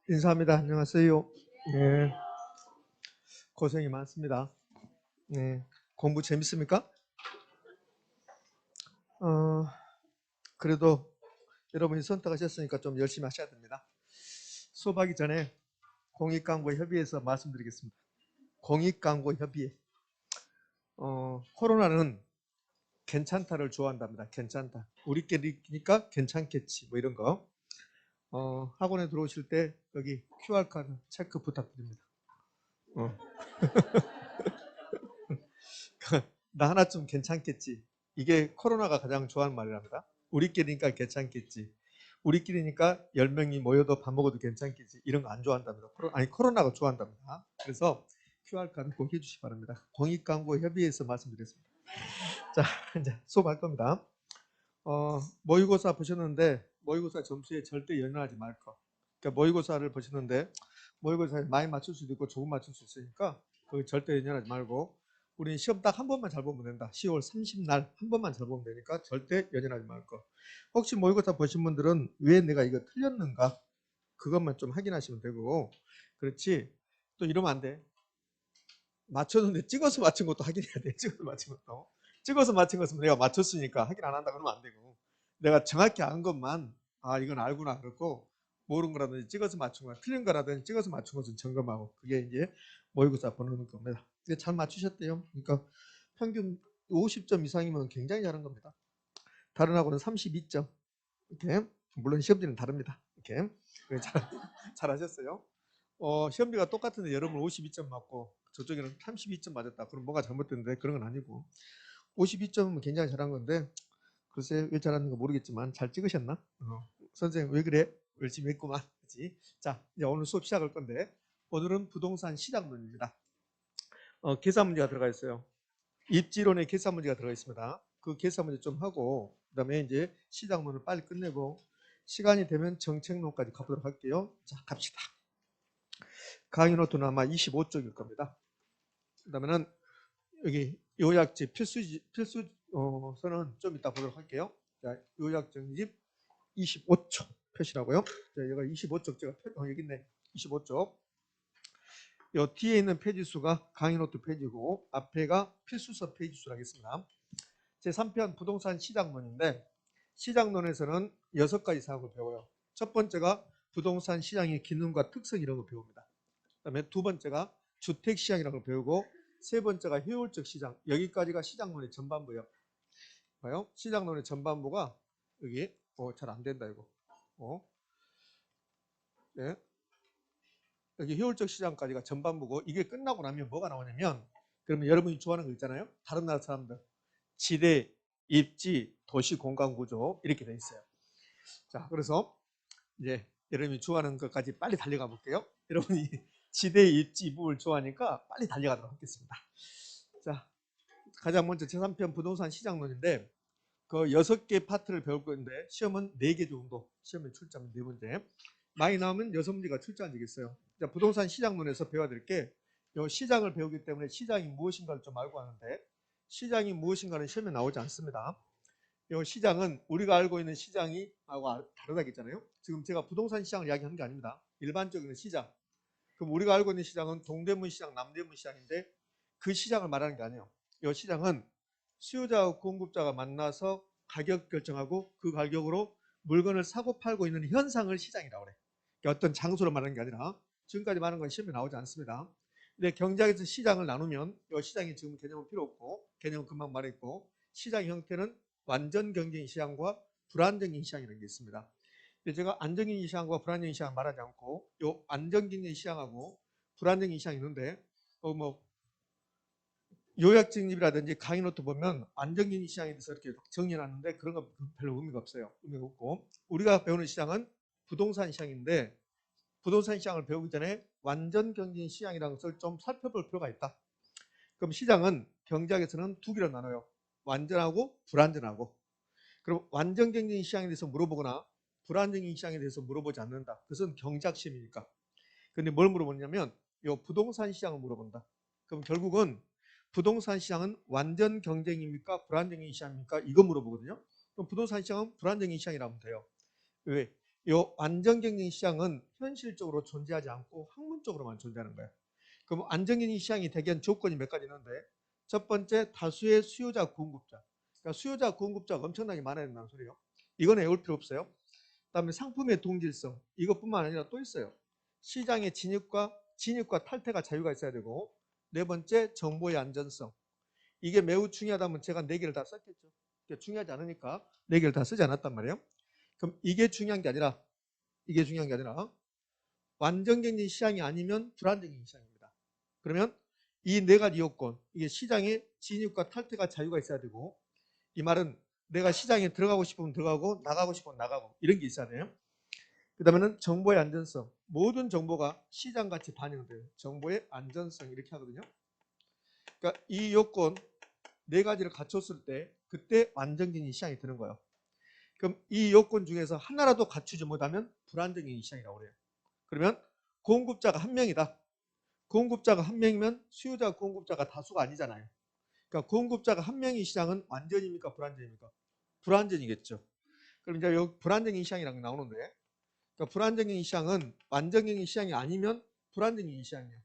인사합니다. 안녕하세요. 네, 고생이 많습니다. 네, 공부 재밌습니까? 어, 그래도 여러분이 선택하셨으니까 좀 열심히 하셔야 됩니다. 수업하기 전에 공익광고협의회에서 말씀드리겠습니다. 공익광고협의회. 코로나는 괜찮다를 좋아한답니다. 괜찮다. 우리끼리니까 괜찮겠지. 뭐 이런 거. 학원에 들어오실 때 여기 QR카드 체크 부탁드립니다. 어, 나 하나쯤 괜찮겠지. 이게 코로나가 가장 좋아하는 말이랍니다. 우리끼리니까 괜찮겠지. 우리끼리니까 10명이 모여도 밥 먹어도 괜찮겠지. 이런 거 안 좋아한답니다. 코로나가 좋아한답니다. 그래서 QR카드 꼭 해주시기 바랍니다. 공익광고협의회에서 말씀드렸습니다. 자, 이제 수업할 겁니다. 모의고사 보셨는데 모의고사 점수에 절대 연연하지 말 거. 그러니까 모의고사를 보셨는데 모의고사에 많이 맞출 수도 있고 조금 맞출 수 있으니까 그 절대 연연하지 말고 우리는 시험 딱 한 번만 잘 보면 된다. 10월 30날 한 번만 잘 보면 되니까 절대 연연하지 말 거. 혹시 모의고사 보신 분들은 왜 내가 이거 틀렸는가 그것만 좀 확인하시면 되고 그렇지 또 이러면 안 돼. 맞췄는데 찍어서 맞춘 것도 확인해야 돼. 찍어서 맞춘 것도. 찍어서 맞춘 것은 내가 맞췄으니까 확인 안 한다 그러면 안 되고 내가 정확히 안 것만 이건 알구나 그렇고 모르는 거라든지 찍어서 맞춘 거 틀린 거라든지 찍어서 맞춘 것은 점검하고 그게 이제 모의고사 보는 겁니다. 이게 잘 맞추셨대요. 그러니까 평균 50점 이상이면 굉장히 잘한 겁니다. 다른 학원은 32점. 이렇게 물론 시험지는 다릅니다. 이렇게 잘하셨어요. 시험비가 똑같은데 여러분 52점 맞고 저쪽에는 32점 맞았다. 그럼 뭐가 잘못됐는데 그런 건 아니고 52점은 굉장히 잘한 건데 글쎄 왜 잘하는지 모르겠지만 잘 찍으셨나? 선생님 왜 그래? 열심히 했구만. 그치? 자 이제 오늘 수업 시작할 건데 오늘은 부동산 시장론입니다. 계산 문제가 들어가 있어요. 입지론에 계산 문제가 들어가 있습니다. 그 계산 문제 좀 하고 그다음에 이제 시장론을 빨리 끝내고 시간이 되면 정책론까지 가보도록 할게요. 자 갑시다. 강의 노트는 아마 25쪽일 겁니다. 그다음에는 여기 요약집 필수서는 좀 이따 보도록 할게요. 자, 요약 정집 25쪽 표시라고요. 자, 여기가 25쪽 제가 여기 있네. 25쪽. 요 뒤에 있는 페이지 수가 강의 노트 페이지고 앞에가 필수서 페이지 수라고 했습니다. 제 3편 부동산 시장론인데 시장론에서는 6가지 사항을 배워요. 첫 번째가 부동산 시장의 기능과 특성 이런 거 배웁니다. 그다음에 두 번째가 주택 시장이라는 걸 배우고 세 번째가 효율적 시장. 여기까지가 시장론의 전반부예요. 봐요. 시장론의 전반부가 여기 잘 안 된다 이거. 네. 여기 효율적 시장까지가 전반부고 이게 끝나고 나면 뭐가 나오냐면 그러면 여러분이 좋아하는 거 있잖아요. 다른 나라 사람들 지대, 입지, 도시 공간 구조 이렇게 돼 있어요. 자, 그래서 이제 여러분이 좋아하는 것까지 빨리 달려가 볼게요. 여러분이 지대, 입지 이 부분을 좋아하니까 빨리 달려가도록 하겠습니다. 자, 가장 먼저 제3편 부동산 시장론인데 그 6개 파트를 배울 건데 시험은 4개 정도 시험에 출제하면 4문제 많이 나오면 6문제가 출제하겠어요. 부동산 시장론에서 배워야 될 게 시장을 배우기 때문에 시장이 무엇인가를 좀 알고 하는데 시장이 무엇인가는 시험에 나오지 않습니다. 이 시장은 우리가 알고 있는 시장이 하고 다르다고 했잖아요. 지금 제가 부동산 시장을 이야기하는 게 아닙니다. 일반적인 시장. 그럼 우리가 알고 있는 시장은 동대문 시장, 남대문 시장인데 그 시장을 말하는 게 아니에요. 이 시장은 수요자와 공급자가 만나서 가격 결정하고 그 가격으로 물건을 사고 팔고 있는 현상을 시장이라고 그래. 그러니까 어떤 장소를 말하는 게 아니라 지금까지 말한 건 시험에 나오지 않습니다. 근데 경제학에서 시장을 나누면 이 시장이 지금 개념은 필요 없고 개념은 금방 말했고 시장 형태는 완전 경쟁 시장과 불안정인 시장이라는 게 있습니다. 근데 제가 안정적인 시장과 불안정인 시장 말하지 않고 요 안정적인 시장하고 불안정인 시장이 있는데 뭐 요약정립이라든지 강의 노트 보면 안정적인 시장에 대해서 이렇게 정리해놨는데 그런 거 별로 의미가 없어요. 의미가 없고 우리가 배우는 시장은 부동산 시장인데 부동산 시장을 배우기 전에 완전 경쟁 시장이라는 것을 좀 살펴볼 필요가 있다. 그럼 시장은 경제학에서는 두 개로 나눠요. 완전하고 불완전하고. 그럼 완전 경쟁 시장에 대해서 물어보거나 불안정인 시장에 대해서 물어보지 않는다. 그것은 경제학 시험이니까. 근데 뭘 물어보냐면 이 부동산 시장을 물어본다. 그럼 결국은 부동산 시장은 완전 경쟁입니까? 불안정인 시장입니까? 이거 물어보거든요. 그럼 부동산 시장은 불안정인 시장이라고 하면 돼요. 왜? 요 안정경쟁 시장은 현실적으로 존재하지 않고 학문적으로만 존재하는 거예요. 그럼 안정경쟁 시장이 대개는 조건이 몇 가지 있는데 첫 번째 다수의 수요자 공급자. 그러니까 수요자 공급자가 엄청나게 많아야 된다는 소리예요. 이건 외울 필요 없어요. 그다음에 상품의 동질성. 이것뿐만 아니라 또 있어요. 시장의 진입과 탈퇴가 자유가 있어야 되고 네 번째 정보의 안전성. 이게 매우 중요하다면 제가 네 개를 다 썼겠죠. 중요하지 않으니까 네 개를 다 쓰지 않았단 말이에요. 그럼 이게 중요한 게 아니라 완전 경쟁 시장이 아니면 불안정적인 시장입니다. 그러면 이 네 가지 요건, 이게 시장에 진입과 탈퇴가 자유가 있어야 되고, 이 말은 내가 시장에 들어가고 싶으면 들어가고 나가고 싶으면 나가고 이런 게 있어야 돼요. 그 다음에는 정보의 안전성. 모든 정보가 시장같이 반영돼요. 정보의 안전성 이렇게 하거든요. 그러니까 이 요건 네 가지를 갖췄을 때 그때 완전적인 시장이 되는 거예요. 그럼 이 요건 중에서 하나라도 갖추지 못하면 불안정인 시장이라고 그래요. 그러면 공급자가 한 명이다. 공급자가 한 명이면 수요자 공급자가 다수가 아니잖아요. 그러니까 공급자가 한 명인 시장은 완전입니까? 불완전입니까? 불완전이겠죠. 그럼 이제 여기 불안정인 시장이라는 게 나오는데, 그러니까 불안정인 시장은 완전적인 시장이 아니면 불안정인 시장이에요.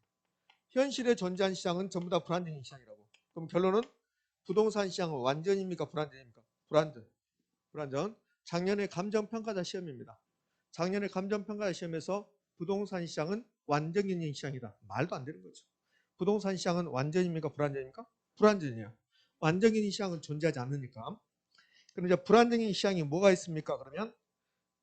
현실에 존재한 시장은 전부 다 불안정인 시장이라고. 그럼 결론은 부동산 시장은 완전입니까? 불완전입니까? 불완전. 불완전. 작년에 감정평가자 시험입니다. 작년에 감정평가자 시험에서 부동산 시장은 완전경쟁 시장이다. 말도 안 되는 거죠. 부동산 시장은 완전입니까? 불완전입니까? 불완전이에요. 완전경쟁 시장은 존재하지 않으니까. 그럼 이제 불완전경쟁 시장이 뭐가 있습니까? 그러면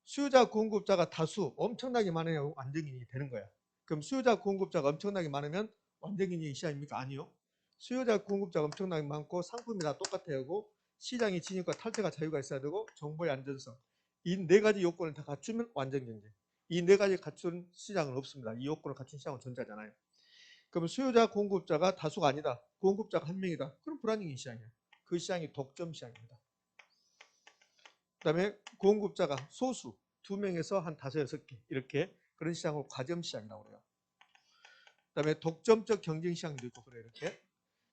수요자 공급자가 다수 엄청나게 많아야 완전경쟁이 되는 거야. 그럼 수요자 공급자가 엄청나게 많으면 완전경쟁 시장입니까? 아니요. 수요자 공급자가 엄청나게 많고 상품이 다 똑같아야 하고 시장의 진입과 탈퇴가 자유가 있어야 되고 정보의 안전성. 이 네 가지 요건을 다 갖추면 완전 경쟁. 이 네 가지 갖춘 시장은 없습니다. 이 요건을 갖춘 시장은 존재하잖아요. 그러면 수요자 공급자가 다수가 아니다. 공급자가 한 명이다. 그럼 불안정인 시장이에요. 그 시장이 독점 시장입니다. 그다음에 공급자가 소수 2명에서 한 5, 6개 이렇게 그런 시장을 과점 시장이라고 그래요. 그다음에 독점적 경쟁 시장도 있고 그래요. 이렇게.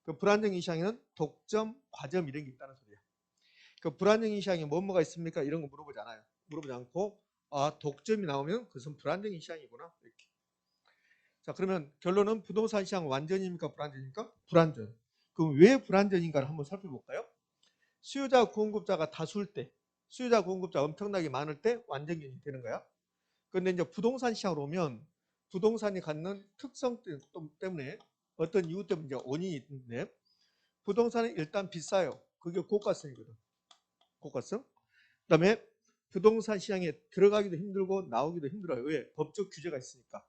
그 불안정인 시장에는 독점, 과점 이런 게 있다는 소리야. 그 불안정인 시장에 뭐가 있습니까? 이런 거 물어보지 않아요. 물어보지 않고 독점이 나오면 그것은 불안정인 시장이구나. 이렇게. 자, 그러면 결론은 부동산 시장 완전입니까? 불안전입니까? 불안전. 그럼 왜 불안전인가를 한번 살펴볼까요? 수요자 공급자가 다수일 때, 수요자 공급자 엄청나게 많을 때 완전경이 되는 거야. 그런데 이제 부동산 시장으로 오면 부동산이 갖는 특성 때문에 어떤 이유 때문에 이제 원인이 있는데 부동산은 일단 비싸요. 그게 고가성이거든. 고가성. 그다음에 부동산 시장에 들어가기도 힘들고 나오기도 힘들어요. 왜? 법적 규제가 있으니까.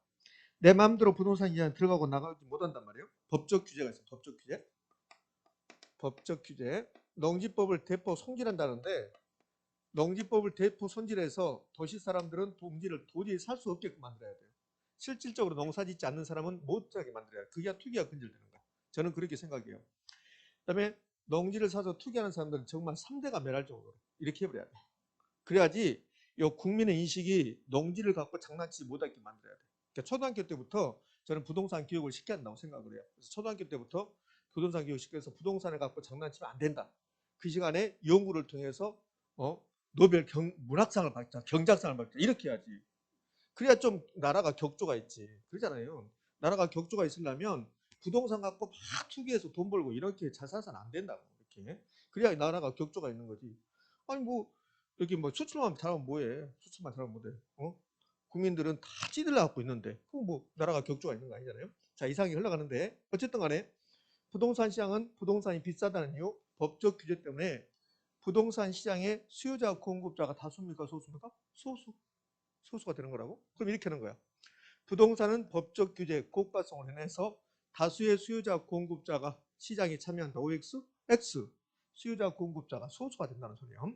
내 마음대로 부동산 시장에 들어가고 나가지 못한단 말이에요. 법적 규제가 있어요. 법적 규제. 법적 규제. 농지법을 대폭 손질한다는데 농지법을 대폭 손질해서 도시 사람들은 농지를 도저히 살 수 없게끔 만들어야 돼요. 실질적으로 농사 짓지 않는 사람은 못하게 만들어야 돼요. 그게 투기가 근절되는 거예요. 저는 그렇게 생각해요. 그다음에 농지를 사서 투기하는 사람들은 정말 3대가 멸할 정도로 이렇게 해버려야 돼요. 그래야지 요 국민의 인식이 농지를 갖고 장난치지 못하게 만들어야 돼요. 그러니까 초등학교 때부터 저는 부동산 교육을 시켜야 한다고 생각을 해요. 그래서 초등학교 때부터 부동산 교육 시켜서 부동산을 갖고 장난치면 안 된다. 그 시간에 연구를 통해서 노벨 문학상을 받자, 경작상을 받자 이렇게 해야지. 그래야 좀 나라가 격조가 있지. 그러잖아요. 나라가 격조가 있으려면 부동산 갖고 막 투기해서 돈 벌고 이렇게 잘 살아서는 안 된다고. 이렇게. 그래야 나라가 격조가 있는 거지. 아니 뭐 여기 뭐 수출만 잘하면 뭐해? 수출만 잘하면 뭐돼? 국민들은 다 찌들려 갖고 있는데 그럼 뭐 나라가 격조가 있는 거 아니잖아요. 자, 이상이 흘러가는데 어쨌든 간에 부동산 시장은 부동산이 비싸다는 이유, 법적 규제 때문에 부동산 시장에 수요자 공급자가 다수입니까? 소수입니까? 소수가 되는 거라고? 그럼 이렇게 하는 거야. 부동산은 법적 규제, 고가성으로 인해서 다수의 수요자 공급자가 시장에 참여한다. OX, X. 수요자 공급자가 소수가 된다는 소리예요.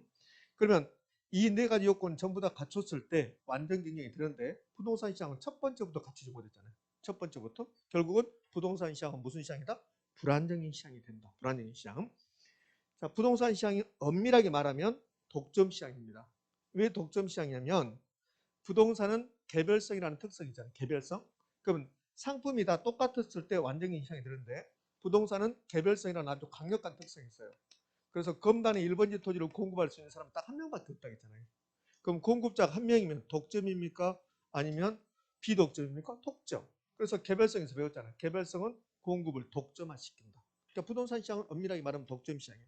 그러면 이 네 가지 요건 전부 다 갖췄을 때 완전 경쟁이 되는데 부동산 시장은 첫 번째부터 갖추지 못했잖아요. 첫 번째부터 결국은 부동산 시장은 무슨 시장이다? 불안정인 시장이 된다. 불안정인 시장. 자, 부동산 시장이 엄밀하게 말하면 독점 시장입니다. 왜 독점 시장이냐면 부동산은 개별성이라는 특성이 있잖아요. 개별성. 그러면 상품이 다 똑같았을 때 완전히 시장이 되는데 부동산은 개별성이라는 아주 강력한 특성이 있어요. 그래서 검단의 1번지 토지를 공급할 수 있는 사람은 딱 한 명밖에 없다고 했잖아요. 그럼 공급자가 한 명이면 독점입니까? 아니면 비독점입니까? 독점. 그래서 개별성에서 배웠잖아요. 개별성은 공급을 독점화시킨다. 그러니까 부동산 시장은 엄밀하게 말하면 독점 시장이에요.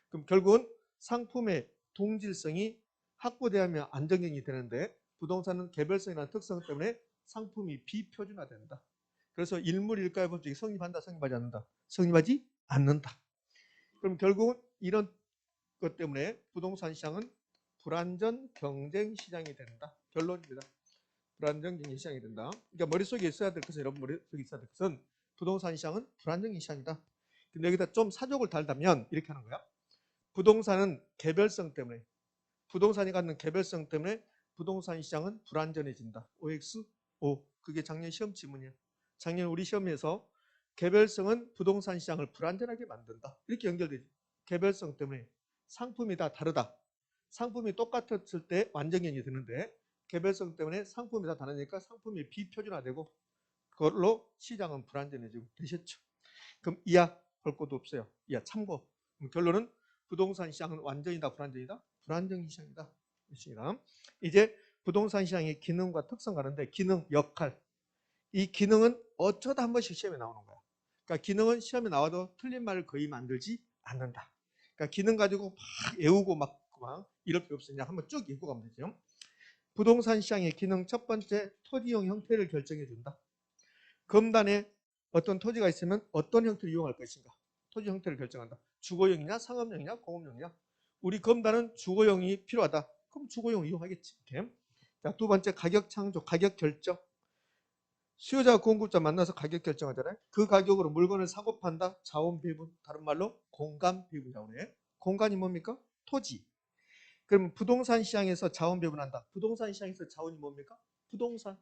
그럼 결국은 상품의 동질성이 확보되면 안정적이 되는데 부동산은 개별성이라는 특성 때문에 상품이 비표준화된다. 그래서 일물일가의 법칙이 성립한다, 성립하지 않는다. 성립하지 않는다. 그럼 결국은 이런 것 때문에 부동산 시장은 불안전 경쟁 시장이 된다. 결론입니다. 불안정 경쟁 시장이 된다. 그러니까 머릿속에 있어야 될 것은, 여러분 머릿속에 있어야 될 것은 부동산 시장은 불안정 시장이다. 근데 여기다 좀 사족을 달다면 이렇게 하는 거야. 부동산은 개별성 때문에, 부동산이 갖는 개별성 때문에 부동산 시장은 불안전해진다. OX? O. 그게 작년 시험 지문이야. 작년 우리 시험에서 개별성은 부동산 시장을 불안전하게 만든다. 이렇게 연결되지. 개별성 때문에 상품이 다 다르다. 상품이 똑같았을 때 완전경이 되는데 개별성 때문에 상품이 다 다르니까 상품이 비표준화되고 그걸로 시장은 불안전해지고. 되셨죠? 그럼 이하 볼 것도 없어요. 이하 참고. 결론은 부동산 시장은 완전이다, 불안전이다? 불안정 시장이다. 이제 부동산 시장의 기능과 특성 가는데, 기능, 역할. 이 기능은 어쩌다 한 번씩 시험에 나오는 거야. 그러니까 기능은 시험에 나와도 틀린 말을 거의 만들지 않는다. 그러니까 기능 가지고 막 외우고 막 이럴 필요 없으냐. 한번 쭉 읽고 가면 되죠. 부동산 시장의 기능 첫 번째, 토지용 형태를 결정해 준다. 검단에 어떤 토지가 있으면 어떤 형태를 이용할 것인가. 토지 형태를 결정한다. 주거용이냐, 상업용이냐, 공업용이냐. 우리 검단은 주거용이 필요하다. 그럼 주거용 이용하겠지. 이렇게. 자, 두 번째, 가격 창조, 가격 결정. 수요자 공급자 만나서 가격 결정하잖아요. 그 가격으로 물건을 사고 판다. 자원 배분, 다른 말로 공간 배분이라고 해. 공간이 뭡니까? 토지. 그럼 부동산 시장에서 자원 배분한다. 부동산 시장에서 자원이 뭡니까? 부동산.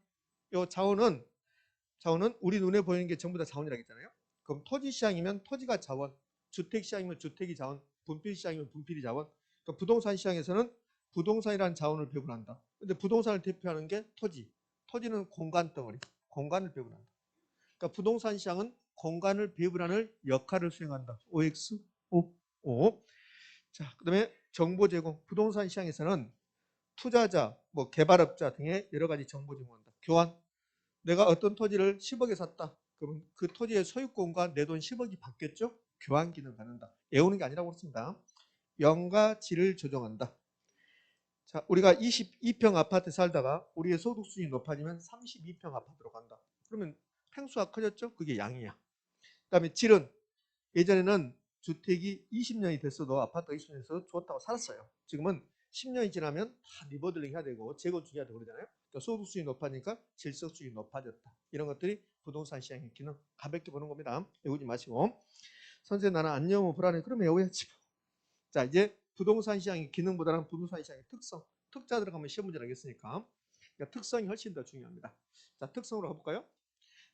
이 자원은 우리 눈에 보이는 게 전부 다 자원이라고 했잖아요. 그럼 토지 시장이면 토지가 자원, 주택 시장이면 주택이 자원, 분필 시장이면 분필이 자원. 그러니까 부동산 시장에서는 부동산이라는 자원을 배분한다. 근데 부동산을 대표하는 게 토지. 토지는 공간 덩어리, 공간을 배분한다. 그러니까 부동산 시장은 공간을 배분하는 역할을 수행한다. OX, O. 자, 그다음에 정보 제공. 부동산 시장에서는 투자자, 뭐 개발업자 등의 여러 가지 정보 제공한다. 교환. 내가 어떤 토지를 10억에 샀다. 그러면 그 토지의 소유권과 내 돈 10억이 바뀌었죠? 교환 기능 갖는다. 외우는 게 아니라고 그렇습니다. 영가 질을 조정한다. 자, 우리가 22평 아파트 살다가 우리의 소득 수준이 높아지면 32평 아파트로 간다. 그러면 평수가 커졌죠? 그게 양이야. 그다음에 질은, 예전에는 주택이 20년이 됐어도, 아파트가 20년이 됐어도 좋다고 살았어요. 지금은 10년이 지나면 다 리모델링 해야 되고 재건축 해야 되고 그러잖아요. 그러니까 소득 수준이 높아지니까 질서 수준이 높아졌다. 이런 것들이 부동산 시장의 기능. 가볍게 보는 겁니다. 외우지 마시고. 선생님 나는 안 외우면 불안해. 그러면 외워야지. 자, 이제 부동산 시장의 기능보다는 부동산 시장의 특성. 특자 들어가면 시험 문제 나겠으니까. 그러니까 특성이 훨씬 더 중요합니다. 자, 특성으로 가볼까요?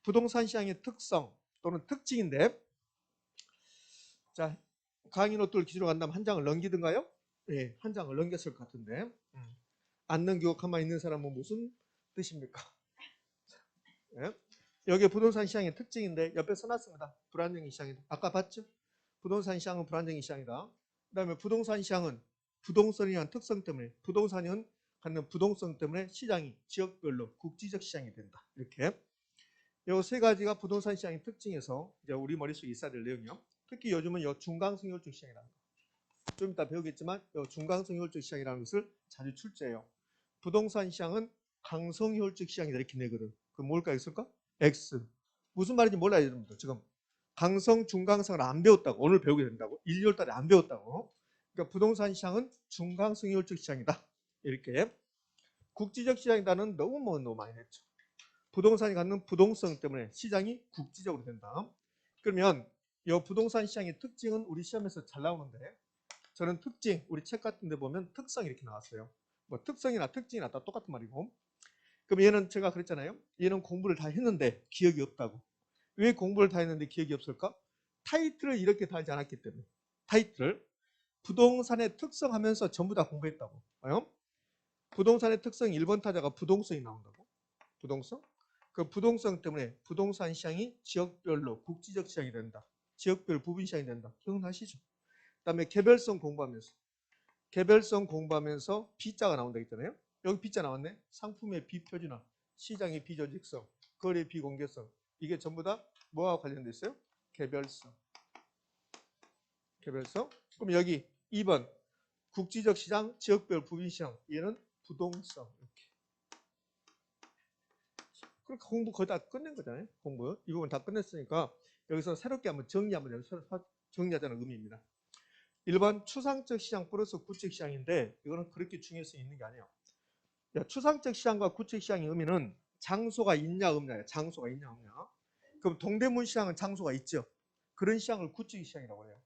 부동산 시장의 특성 또는 특징인데, 자, 강의 노트를 기준으로 간다면 한 장을 넘기든가요? 예, 한 장을 넘겼을 것 같은데. 안 넘기고 가만히 있는 사람은 무슨 뜻입니까? 예? 여기 부동산 시장의 특징인데 옆에 써놨습니다. 불안정한 시장이다. 아까 봤죠? 부동산 시장은 불안정한 시장이다. 그 다음에 부동산 시장은 부동산이라는 특성 때문에, 부동산은 갖는 부동성 때문에 시장이 지역별로 국지적 시장이 된다. 이렇게. 이 세 가지가 부동산 시장의 특징에서 이제 우리 머릿속에 있어야 될 내용이요. 특히 요즘은 중강성 효율적 시장이라는 거. 좀 이따 배우겠지만 중강성 효율적 시장이라는 것을 자주 출제해요. 부동산 시장은 강성 효율적 시장이다 이렇게 내거든. 그럼 뭘까 있을까? X. 무슨 말인지 몰라요, 여러분들. 지금 강성, 중강성을 안 배웠다고. 오늘 배우게 된다고. 1, 2월 달에 안 배웠다고. 그러니까 부동산 시장은 중강성 효율적 시장이다. 이렇게. 국지적 시장이다는 너무 많이 했죠. 부동산이 갖는 부동성 때문에 시장이 국지적으로 된다. 그러면 이 부동산 시장의 특징은 우리 시험에서 잘 나오는데, 저는 특징, 우리 책 같은 데 보면 특성 이렇게 나왔어요. 뭐 특성이나 특징이나 다 똑같은 말이고. 그럼 얘는 제가 그랬잖아요. 얘는 공부를 다 했는데 기억이 없다고. 왜 공부를 다 했는데 기억이 없을까? 타이틀을 이렇게 달지 않았기 때문에. 타이틀을 부동산의 특성 하면서 전부 다 공부했다고. 부동산의 특성 1번 타자가 부동성이 나온다고. 부동성? 그 부동성 때문에 부동산 시장이 지역별로 국지적 시장이 된다. 지역별 부분 시장이 된다. 기억나시죠? 그다음에 개별성 공부하면서 개별성 공부하면서 B자가 나온다 했잖아요. 여기 B자 나왔네. 상품의 비표준화, 시장의 비조직성, 거래의 비공개성. 이게 전부 다 뭐와 관련돼 있어요? 개별성. 개별성. 그럼 여기 2번 국지적 시장, 지역별 부분 시장. 얘는 부동성. 이렇게. 그러니까 공부 거의 다 끝낸 거잖아요. 공부. 이 부분 다 끝냈으니까 여기서 새롭게 한번 정리 한번 해서 정리하자는 의미입니다. 1번 추상적 시장 플러스 구적 시장인데 이거는 그렇게 중요성 있는 게 아니에요. 추상적 시장과 구적 시장의 의미는 장소가 있냐 없냐예요. 장소가 있냐 없냐. 그럼 동대문 시장은 장소가 있죠. 그런 시장을 구적 시장이라고 해요.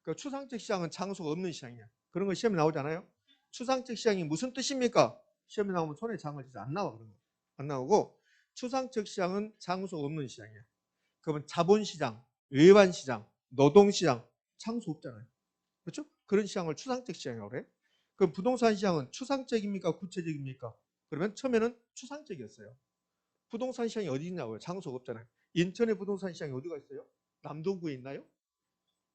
그러니까 추상적 시장은 장소가 없는 시장이야. 그런 거 시험에 나오잖아요. 추상적 시장이 무슨 뜻입니까? 시험에 나오면 손에 장을 쥐지 안 나와. 그런 거. 안 나오고 추상적 시장은 장소가 없는 시장이야. 그러면 자본시장, 외환시장, 노동시장 장소 없잖아요. 그렇죠? 그런 시장을 추상적 시장이라고 그래. 그럼 부동산 시장은 추상적입니까? 구체적입니까? 그러면 처음에는 추상적이었어요. 부동산 시장이 어디 있냐고요? 장소가 없잖아요. 인천의 부동산 시장이 어디가 있어요? 남동구에 있나요?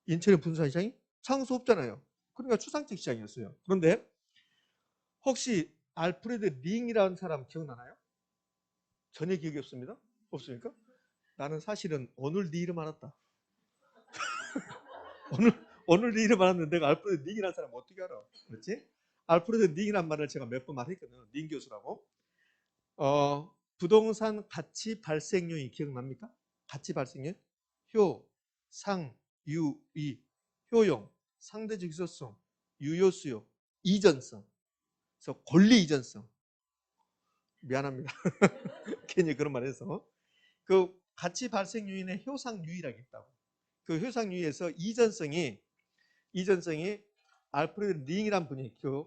인천의 부동산 시장이 장소 없잖아요. 그러니까 추상적 시장이었어요. 그런데 혹시 알프레드 링이라는 사람 기억나나요? 전혀 기억이 없습니다. 없습니까? 나는 사실은 오늘 네 이름 알았다. 오늘 네 이름 알았는데 내가 알프레드 링이라는 사람 어떻게 알아? 그렇지? 알프레드 링이라는 말을 제가 몇 번 말했거든요. 링 교수라고. 부동산 가치 발생 요인 기억납니까? 가치 발생 요인? 효, 상, 유, 이. 효용, 상대적 희소성, 유효 수요, 이전성. 그래서 권리 이전성. 미안합니다. 괜히 그런 말 해서. 그 가치 발생 요인에 효상 유의라고 있다고. 그 효상 유의에서 이전성이 알프레드 링이란 분이 그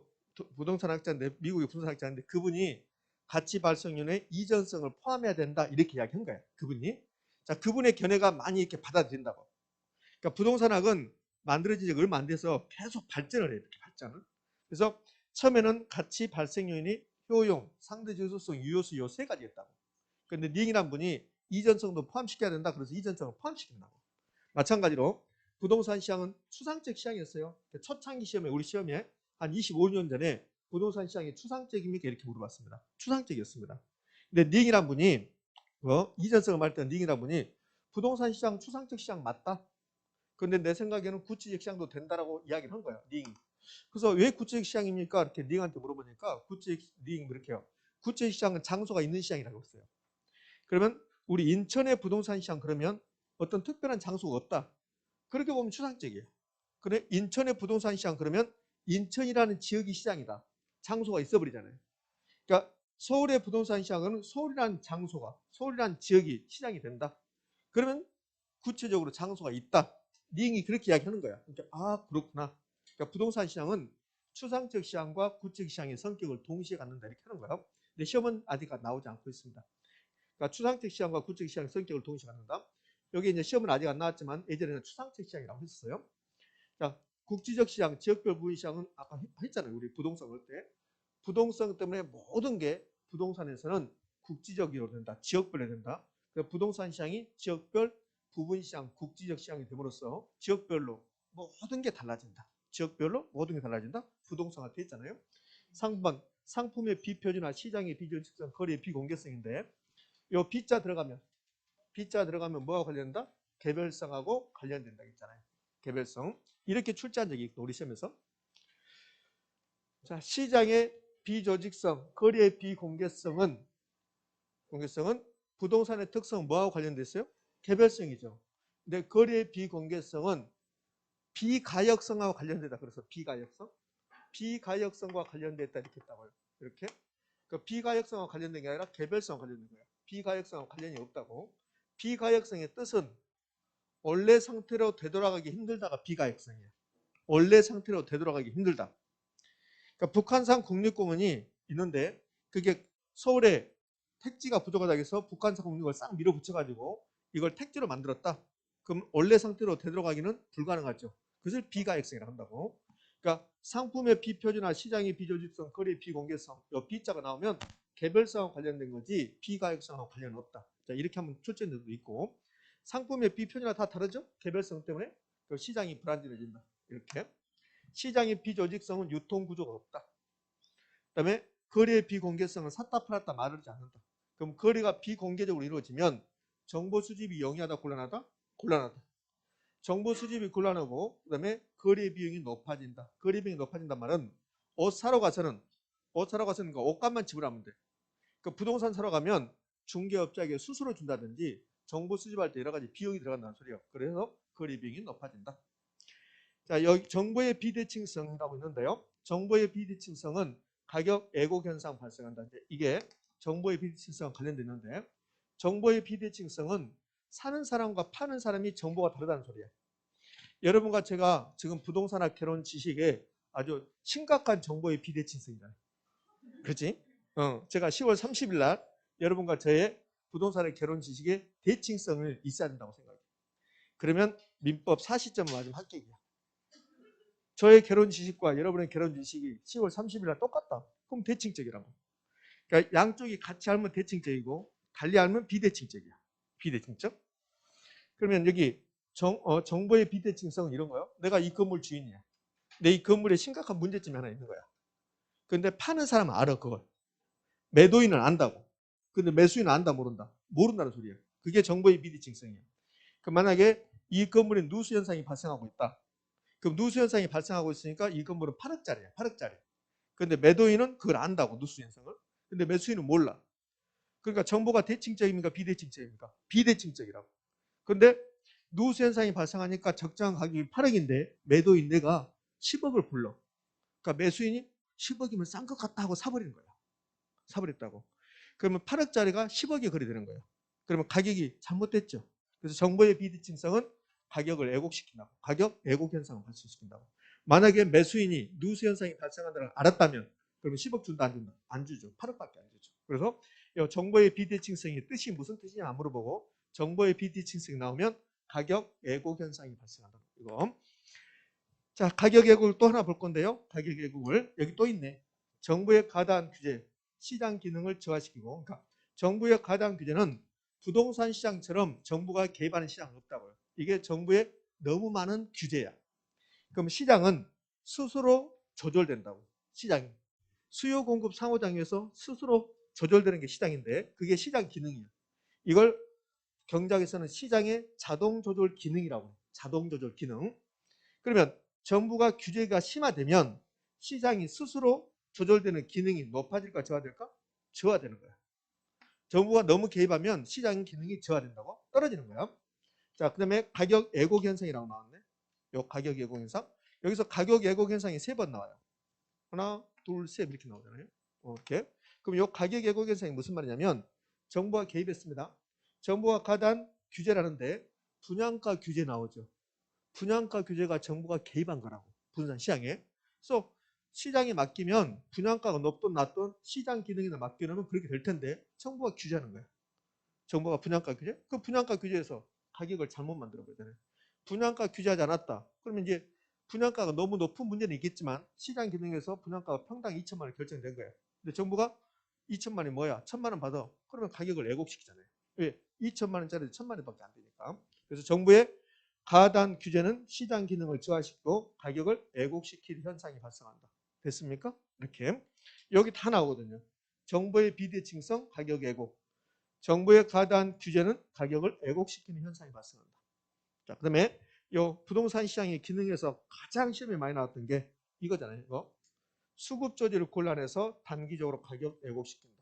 부동산 학자인데 미국의 부동산 학자인데 그분이 가치 발생률에 이전성을 포함해야 된다 이렇게 이야기한 거예요. 그분이. 자, 그분의 견해가 많이 이렇게 받아들인다고. 그러니까 부동산학은 만들어진 지 얼마 안 돼서 계속 발전을 해요. 이렇게 발전을. 그래서 처음에는 가치 발생 요인이 효용, 상대적 희소성, 유효수 요 세 가지였다고. 그런데 링이란 분이 이전성도 포함시켜야 된다. 그래서 이전성을 포함시킨다고. 마찬가지로 부동산 시장은 추상적 시장이었어요. 초창기 시험에 우리 시험에 한 25년 전에 부동산 시장이 추상적입니까? 이렇게 물어봤습니다. 추상적이었습니다. 근데 닝이란 분이 이전성을 말할 때 닝이란 분이 부동산 시장 추상적 시장 맞다. 그런데 내 생각에는 구체적 시장도 된다라고 이야기를 한 거예요. 닝. 그래서 왜 구체적 시장입니까? 이렇게 닝한테 물어보니까 구체적 닝 이렇게 해요. 구체적 시장은 장소가 있는 시장이라고 했어요. 그러면 우리 인천의 부동산 시장 그러면 어떤 특별한 장소가 없다. 그렇게 보면 추상적이에요. 그래 인천의 부동산 시장 그러면 인천이라는 지역이 시장이다. 장소가 있어버리잖아요. 그러니까 서울의 부동산 시장은 서울이라는 장소가 서울이라는 지역이 시장이 된다. 그러면 구체적으로 장소가 있다. 링이 그렇게 이야기하는 거야. 그러니까 아 그렇구나. 그러니까 부동산 시장은 추상적 시장과 구체적 시장의 성격을 동시에 갖는다 이렇게 하는 거예요. 근데 시험은 아직 나오지 않고 있습니다. 그러니까 추상적 시장과 구체적 시장의 성격을 동시에 갖는다. 여기 이제 시험은 아직 안 나왔지만 예전에는 추상적 시장이라고 했었어요. 자, 국지적 시장, 지역별 부분 시장은 아까 했잖아요. 우리 부동산 볼 때. 부동산 때문에 모든 게 부동산에서는 국지적으로 된다. 지역별로 된다. 그러니까 부동산 시장이 지역별 부분 시장, 국지적 시장이 됨으로써 지역별로 모든 게 달라진다. 지역별로 모든 게 달라진다. 부동산화 돼 있잖아요. 3번 상품의 비표준화, 시장의 비조직성, 거래의 비공개성인데 요 B자 들어가면 뭐가 관련된다? 개별성하고 관련된다 했잖아요. 개별성. 이렇게 출제한 적이 있고 우리 시험에서. 자, 시장의 비조직성, 거래의 비공개성은 부동산의 특성은 뭐하고 관련돼 있어요? 개별성이죠. 근데 거래의 비공개성은 비가역성하고 관련되다. 그래서 비가역성과 관련됐다 이렇게 했다고요. 이렇게. 그 비가역성과 관련된 게 아니라 개별성과 관련된 거예요. 비가역성과 관련이 없다고. 비가역성의 뜻은 원래 상태로 되돌아가기 힘들다가 비가역성이에요. 원래 상태로 되돌아가기 힘들다. 그러니까 북한산 국립공원이 있는데 그게 서울에 택지가 부족하다 해서 북한산 국립공원을 싹 밀어붙여가지고 이걸 택지로 만들었다. 그럼 원래 상태로 되돌아가기는 불가능하죠. 그것을 비가역성이라고 한다고. 그러니까 상품의 비표준화, 시장의 비조직성, 거래의 비공개성, 이 B자가 나오면 개별성과 관련된 거지 비가역성하고 관련은 없다. 자, 이렇게 하면 출제된 데도 있고 상품의 비표준화 다 다르죠? 개별성 때문에 시장이 불안정해진다. 이렇게. 시장의 비조직성은 유통구조가 없다. 그다음에 거래의 비공개성은 샀다 팔았다 말하지 않는다. 그럼 거래가 비공개적으로 이루어지면 정보 수집이 용이하다 곤란하다? 곤란하다. 정보 수집이 곤란하고 그다음에 거래 비용이 높아진다. 거래 비용이 높아진단 말은 옷 사러 가서는 그 옷값만 지불하면 돼. 그 부동산 사러 가면 중개업자에게 수수료 준다든지 정보 수집할 때 여러 가지 비용이 들어간다는 소리예요. 그래서 거래 비용이 높아진다. 자, 여기 정보의 비대칭성이라고 있는데요. 정보의 비대칭성은 가격 왜곡 현상 발생한다. 이게 정보의 비대칭성 관련돼 있는데 정보의 비대칭성은 사는 사람과 파는 사람이 정보가 다르다는 소리예요. 여러분과 제가 지금 부동산학 개론 지식에 아주 심각한 정보의 비대칭성이잖아요. 그렇지? 제가 10월 30일 날 여러분과 저의 부동산의 개론 지식에 대칭성을 있어야 된다고 생각해요. 그러면 민법 40점을 맞으면 합격이야. 저의 개론 지식과 여러분의 개론 지식이 10월 30일 날 똑같다. 그럼 대칭적이라고. 그러니까 양쪽이 같이 알면 대칭적이고 달리 알면 비대칭적이야. 비대칭적. 그러면 여기 정보의 비대칭성은 이런 거예요. 내가 이 건물 주인이야. 내 이 건물에 심각한 문제점이 하나 있는 거야. 근데 파는 사람은 알아 그걸. 매도인은 안다고. 근데 매수인은 안다 모른다. 모른다는 소리예요. 그게 정보의 비대칭성이에요. 그럼 만약에 이 건물에 누수 현상이 발생하고 있다. 그럼 누수 현상이 발생하고 있으니까 이 건물은 8억짜리야. 8억짜리. 근데 매도인은 그걸 안다고 누수 현상을. 근데 매수인은 몰라. 그러니까 정보가 대칭적입니까? 비대칭적입니까? 비대칭적이라고. 근데 누수 현상이 발생하니까 적정한 가격이 8억인데 매도인 내가 10억을 불러. 그러니까 매수인이 10억이면 싼 것 같다 하고 사버리는 거야. 사버렸다고. 그러면 8억짜리가 10억에 거래되는 거예요. 그러면 가격이 잘못됐죠. 그래서 정보의 비대칭성은 가격을 왜곡시킨다고. 가격 왜곡 현상을 발생시킨다고. 만약에 매수인이 누수 현상이 발생한다는 걸 알았다면 그러면 10억 준다 안 준다? 안 주죠. 8억밖에 안 주죠. 그래서 정보의 비대칭성의 뜻이 무슨 뜻이냐 물어보고 정보의 비대칭성이 나오면 가격 왜곡 현상이 발생한다. 이거. 자, 가격 왜곡을 또 하나 볼 건데요. 가격 왜곡을 여기 또 있네. 정부의 과다한 규제, 시장 기능을 저하시키고, 그러니까 정부의 과다한 규제는 부동산 시장처럼 정부가 개입하는 시장은 없다고요. 이게 정부의 너무 많은 규제야. 그럼 시장은 스스로 조절된다고. 시장이 수요 공급 상호작용에서 스스로 조절되는 게 시장인데 그게 시장 기능이야. 이걸 경제학에서는 시장의 자동 조절 기능이라고 해요. 자동 조절 기능. 그러면 정부가 규제가 심화되면 시장이 스스로 조절되는 기능이 높아질까 저하될까? 저하되는 거야. 정부가 너무 개입하면 시장 기능이 저하된다고? 떨어지는 거야. 자, 그다음에 가격 왜곡 현상이라고 나왔네. 요 가격 왜곡 현상. 여기서 가격 왜곡 현상이 3번 나와요. 하나, 둘, 셋 이렇게 나오잖아요. 이렇게. 그럼 요 가격 왜곡 현상이 무슨 말이냐면 정부가 개입했습니다. 정부가 과다한 규제를 하는데 분양가 규제 나오죠. 분양가 규제가 정부가 개입한 거라고. 부동산 시장에. 그래서 시장에 맡기면 분양가가 높든 낮든 시장 기능이나 맡겨놓으면 그렇게 될 텐데 정부가 규제하는 거야. 정부가 분양가 규제? 그 분양가 규제에서 가격을 잘못 만들어 버리잖아요. 분양가 규제하지 않았다. 그러면 이제 분양가가 너무 높은 문제는 있겠지만 시장 기능에서 분양가가 평당 2천만 원 결정된 거예요. 근데 정부가 2천만 원이 뭐야? 1천만 원 받아. 그러면 가격을 왜곡시키잖아요. 왜? 2천만 원짜리 1천만 원밖에 안 되니까. 그래서 정부의 과다한 규제는 시장 기능을 저하시키고 가격을 왜곡시킬 현상이 발생한다. 됐습니까? 이렇게. 여기 다 나오거든요. 정부의 비대칭성, 가격 왜곡. 정부의 과다한 규제는 가격을 왜곡시키는 현상이 발생한다. 자, 그다음에 요 부동산 시장의 기능에서 가장 시험에 많이 나왔던 게 이거잖아요. 이거. 수급 조절을 곤란해서 단기적으로 가격 왜곡시킨다.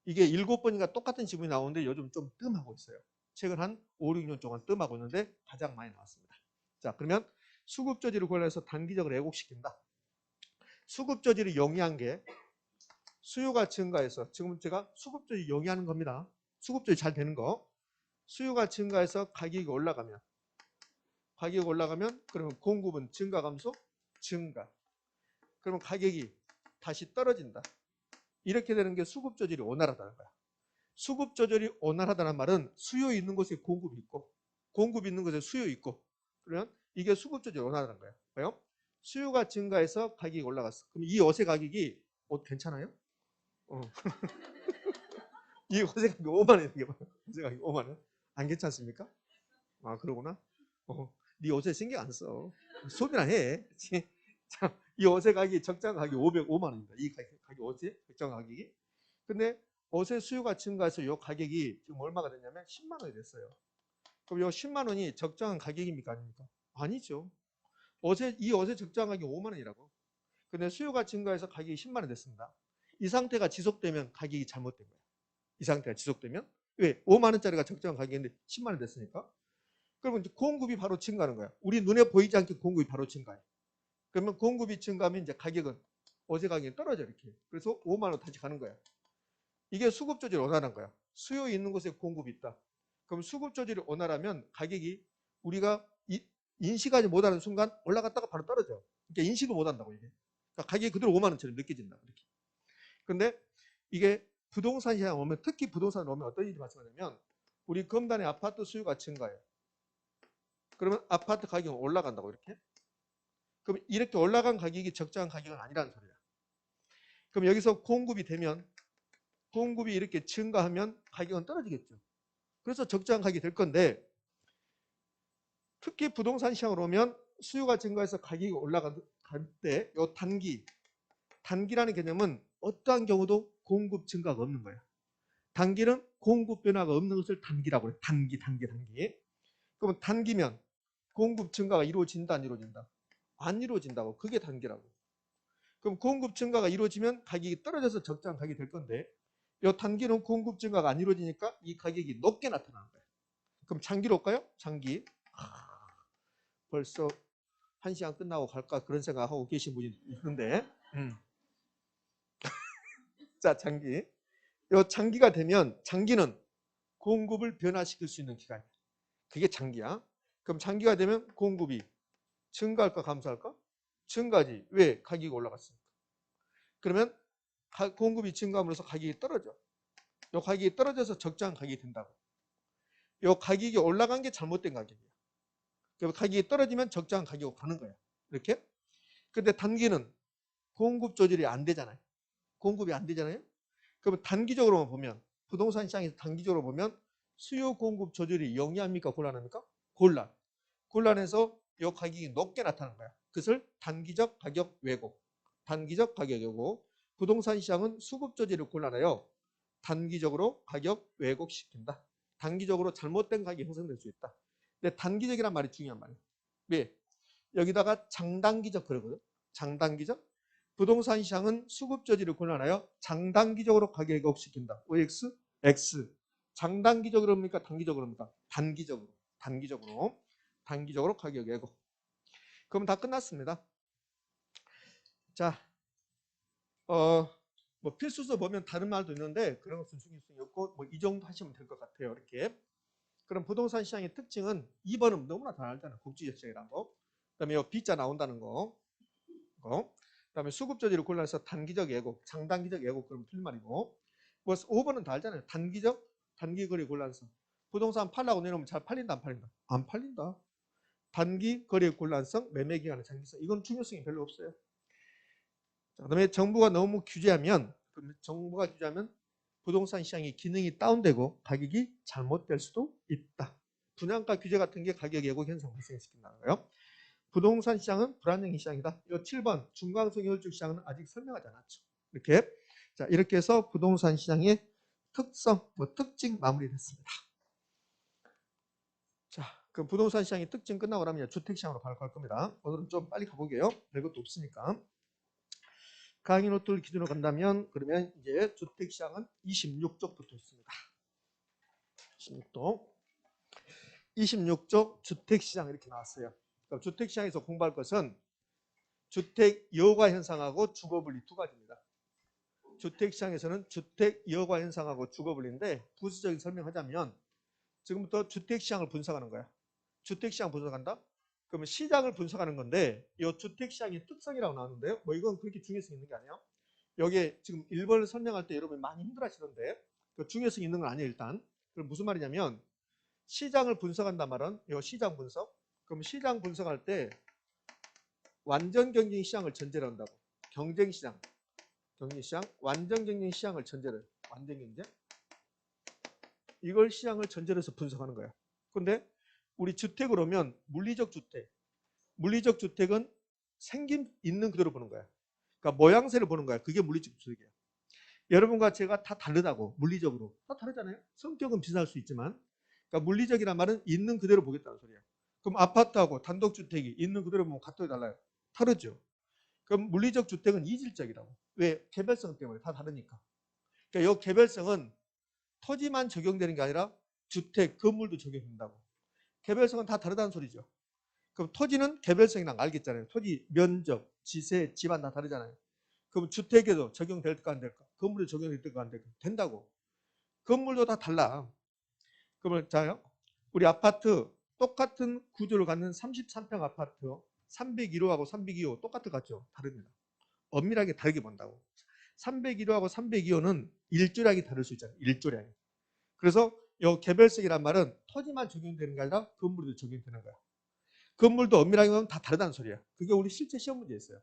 이게 7번인가 똑같은 지문이 나오는데 요즘 좀 뜸하고 있어요. 최근 한 5, 6년 동안 뜸하고 있는데 가장 많이 나왔습니다. 자, 그러면 수급 조절을 곤란해서 단기적으로 왜곡시킨다. 수급 조절이 용이한 게 수요가 증가해서 지금 제가 수급 조절이 용이하는 겁니다. 수급 조절이 잘 되는 거. 수요가 증가해서 가격이 올라가면 그러면 공급은 증가 감소? 증가. 그러면 가격이 다시 떨어진다. 이렇게 되는 게 수급 조절이 원활하다는 거야. 수급 조절이 원활하다는 말은 수요 있는 곳에 공급이 있고 공급 있는 곳에 수요 있고 그러면 이게 수급 조절이 원활하다는 거예요. 왜요? 수요가 증가해서 가격이 올라갔어. 그럼 이 옷의 가격이 옷 괜찮아요? 이 옷의 가격이 5만 원이게 옷의 가격이 5만 원? 안 괜찮습니까? 아, 그러구나. 네 옷에 신경 안 써. 소비나 해. 이 옷의 가격이 적정 가격이 505만 원입니다. 이 가격 옷의 적정 가격이. 근데 옷의 수요가 증가해서 이 가격이 지금 얼마가 됐냐면 10만 원이 됐어요. 그럼 이 10만 원이 적정한 가격입니까 아닙니까? 아니죠. 이 옷의 적정 가격이 5만 원이라고. 근데 수요가 증가해서 가격이 10만 원 됐습니다. 이 상태가 지속되면 가격이 잘못된 거예요. 이 상태가 지속되면 왜? 5만 원짜리가 적정한 가격인데 10만 원 됐으니까. 그러면 이제 공급이 바로 증가하는 거야. 우리 눈에 보이지 않게 공급이 바로 증가해. 그러면 공급이 증가하면 이제 가격은 어제 가격이 떨어져 이렇게. 그래서 5만 원 다시 가는 거야. 이게 수급 조절이 원활한 거야. 수요 있는 곳에 공급이 있다. 그럼 수급 조절이 원활하면 가격이 우리가 인식하지 못하는 순간 올라갔다가 바로 떨어져. 그러니까 인식을 못한다고 이게. 그러니까 가격이 그대로 5만 원처럼 느껴진다. 이렇게. 근데 이게 부동산 시장 오면 특히 부동산 오면 어떤 일이 발생하냐면 우리 검단의 아파트 수요가 증가해요. 그러면 아파트 가격은 올라간다고 이렇게. 그럼 이렇게 올라간 가격이 적정한 가격은 아니라는 소리야. 그럼 여기서 공급이 되면 공급이 이렇게 증가하면 가격은 떨어지겠죠. 그래서 적정한 가격이 될 건데 특히 부동산 시장으로 오면 수요가 증가해서 가격이 올라갈 때 이 단기라는 개념은 어떠한 경우도 공급 증가가 없는 거예요. 단기는 공급 변화가 없는 것을 단기라고 해요. 단기. 그러면 단기면 공급 증가가 이루어진다 안 이루어진다? 안 이루어진다고. 그게 단기라고. 그럼 공급 증가가 이루어지면 가격이 떨어져서 적정한 가격이 될 건데 이 단기는 공급 증가가 안 이루어지니까 이 가격이 높게 나타나는 거예요. 그럼 장기로 올까요? 장기. 벌써 1시간 끝나고 갈까 그런 생각하고 계신 분이 있는데 자 장기. 이 장기가 되면 장기는 공급을 변화시킬 수 있는 기간이에요. 그게 장기야. 그럼 장기가 되면 공급이 증가할까 감소할까? 증가지. 왜? 가격이 올라갔으니까. 그러면 공급이 증가함으로써 가격이 떨어져. 이 가격이 떨어져서 적정한 가격이 된다고. 이 가격이 올라간 게 잘못된 가격이야. 그럼 가격이 떨어지면 적정한 가격으로 가는 거야. 이렇게. 근데 단기는 공급 조절이 안 되잖아요. 공급이 안 되잖아요. 그러면 단기적으로만 보면 부동산 시장에서 단기적으로 보면 수요 공급 조절이 영리합니까 곤란합니까? 곤란해서 이 가격이 높게 나타나는 거야. 그것을 단기적 가격 왜곡. 단기적 가격 왜곡. 부동산 시장은 수급 조절이 곤란해요. 단기적으로 가격 왜곡시킨다. 단기적으로 잘못된 가격이 형성될 수 있다. 근데 단기적이란 말이 중요한 말이에요. 왜? 여기다가 장단기적 그러거든. 장단기적. 부동산 시장은 수급 조절이 곤란하여 장단기적으로 가격 왜곡시킨다. OX, X. 장단기적으로 합니까? 단기적으로 합니까? 단기적으로 가격 왜곡. 그럼 다 끝났습니다. 자, 뭐 필수서 보면 다른 말도 있는데 그런 것은 중요성이 없고 뭐 이 정도 하시면 될 것 같아요. 이렇게. 그럼 부동산 시장의 특징은 2번은 너무나 다 알잖아요. 국지적 시장이라는 거. 그다음에 이 B자 나온다는 거. 그다음에 수급 조절이 곤란해서 단기적 예곡, 장단기적 예곡 그러면 틀린 말이고. 뭐 5번은 다 알잖아요. 단기 거래 곤란성. 부동산 팔라고 내놓으면 잘 팔린다 안 팔린다? 안 팔린다. 단기 거래 곤란성, 매매 기간의 장기성. 이건 중요성이 별로 없어요. 자, 그다음에 정부가 규제하면 부동산 시장의 기능이 다운되고 가격이 잘못될 수도 있다. 분양가 규제 같은 게 가격 예고 현상 발생시킨다는 거예요. 부동산 시장은 불안정한 시장이다. 이 7번 중간성 효율적 시장은 아직 설명하지 않았죠. 이렇게. 자, 이렇게 해서 부동산 시장의 특성, 특징 마무리됐습니다. 자, 그럼 부동산 시장의 특징 끝나고 나면 주택 시장으로 바로 갈 겁니다. 오늘은 좀 빨리 가보게요. 별것도 없으니까. 강의 노트를 기준으로 간다면 그러면 이제 주택 시장은 26쪽부터 있습니다. 26쪽 주택 시장 이렇게 나왔어요. 그럼 주택 시장에서 공부할 것은 주택 여과 현상하고 주거 분리 두 가지입니다. 주택 시장에서는 주택 여과 현상하고 주거 분리인데 부수적인 설명하자면 지금부터 주택 시장을 분석하는 거야. 주택 시장 분석한다? 그러면 시장을 분석하는 건데 이 주택 시장의 특성이라고 나오는데요. 뭐 이건 그렇게 중요성 있는 게 아니에요. 여기에 지금 1번을 설명할 때 여러분이 많이 힘들어하시던데 그 중요성 있는 건 아니에요 일단. 그럼 무슨 말이냐면 시장을 분석한단 말은 이 시장 분석. 그럼 시장 분석할 때 완전 경쟁 시장을 전제로 한다고. 경쟁 시장, 완전 경쟁 시장을 전제로. 완전 경쟁. 이걸 시장을 전제로 해서 분석하는 거야. 근데 우리 주택으로 오면 물리적 주택은 생김 있는 그대로 보는 거야. 그러니까 모양새를 보는 거야. 그게 물리적 주택이야. 여러분과 제가 다 다르다고. 물리적으로 다 다르잖아요. 성격은 비슷할 수 있지만, 그러니까 물리적이란 말은 있는 그대로 보겠다는 소리야. 그럼 아파트하고 단독주택이 있는 그대로 보면 같아요, 달라요? 다르죠. 그럼 물리적 주택은 이질적이라고. 왜? 개별성 때문에 다 다르니까. 그러니까 이 개별성은 토지만 적용되는 게 아니라 주택, 건물도 적용된다고. 개별성은 다 다르다는 소리죠. 그럼 토지는 개별성이란 거 알겠잖아요. 토지 면적, 지세, 집안 다 다르잖아요. 그럼 주택에도 적용될까 안 될까? 건물에 적용될까 안 될까? 된다고. 건물도 다 달라. 그러면 자요. 우리 아파트 똑같은 구조를 갖는 33평 아파트 301호하고 302호 똑같을 것 같죠? 다릅니다. 엄밀하게 다르게 본다고. 301호하고 302호는 일조량이 다를 수 있잖아요. 일조량이. 그래서 이 개별성이란 말은 토지만 적용되는 게 아니라 건물도 적용되는 거야. 건물도 엄밀하게 보면 다 다르다는 소리야. 그게 우리 실제 시험 문제였어요.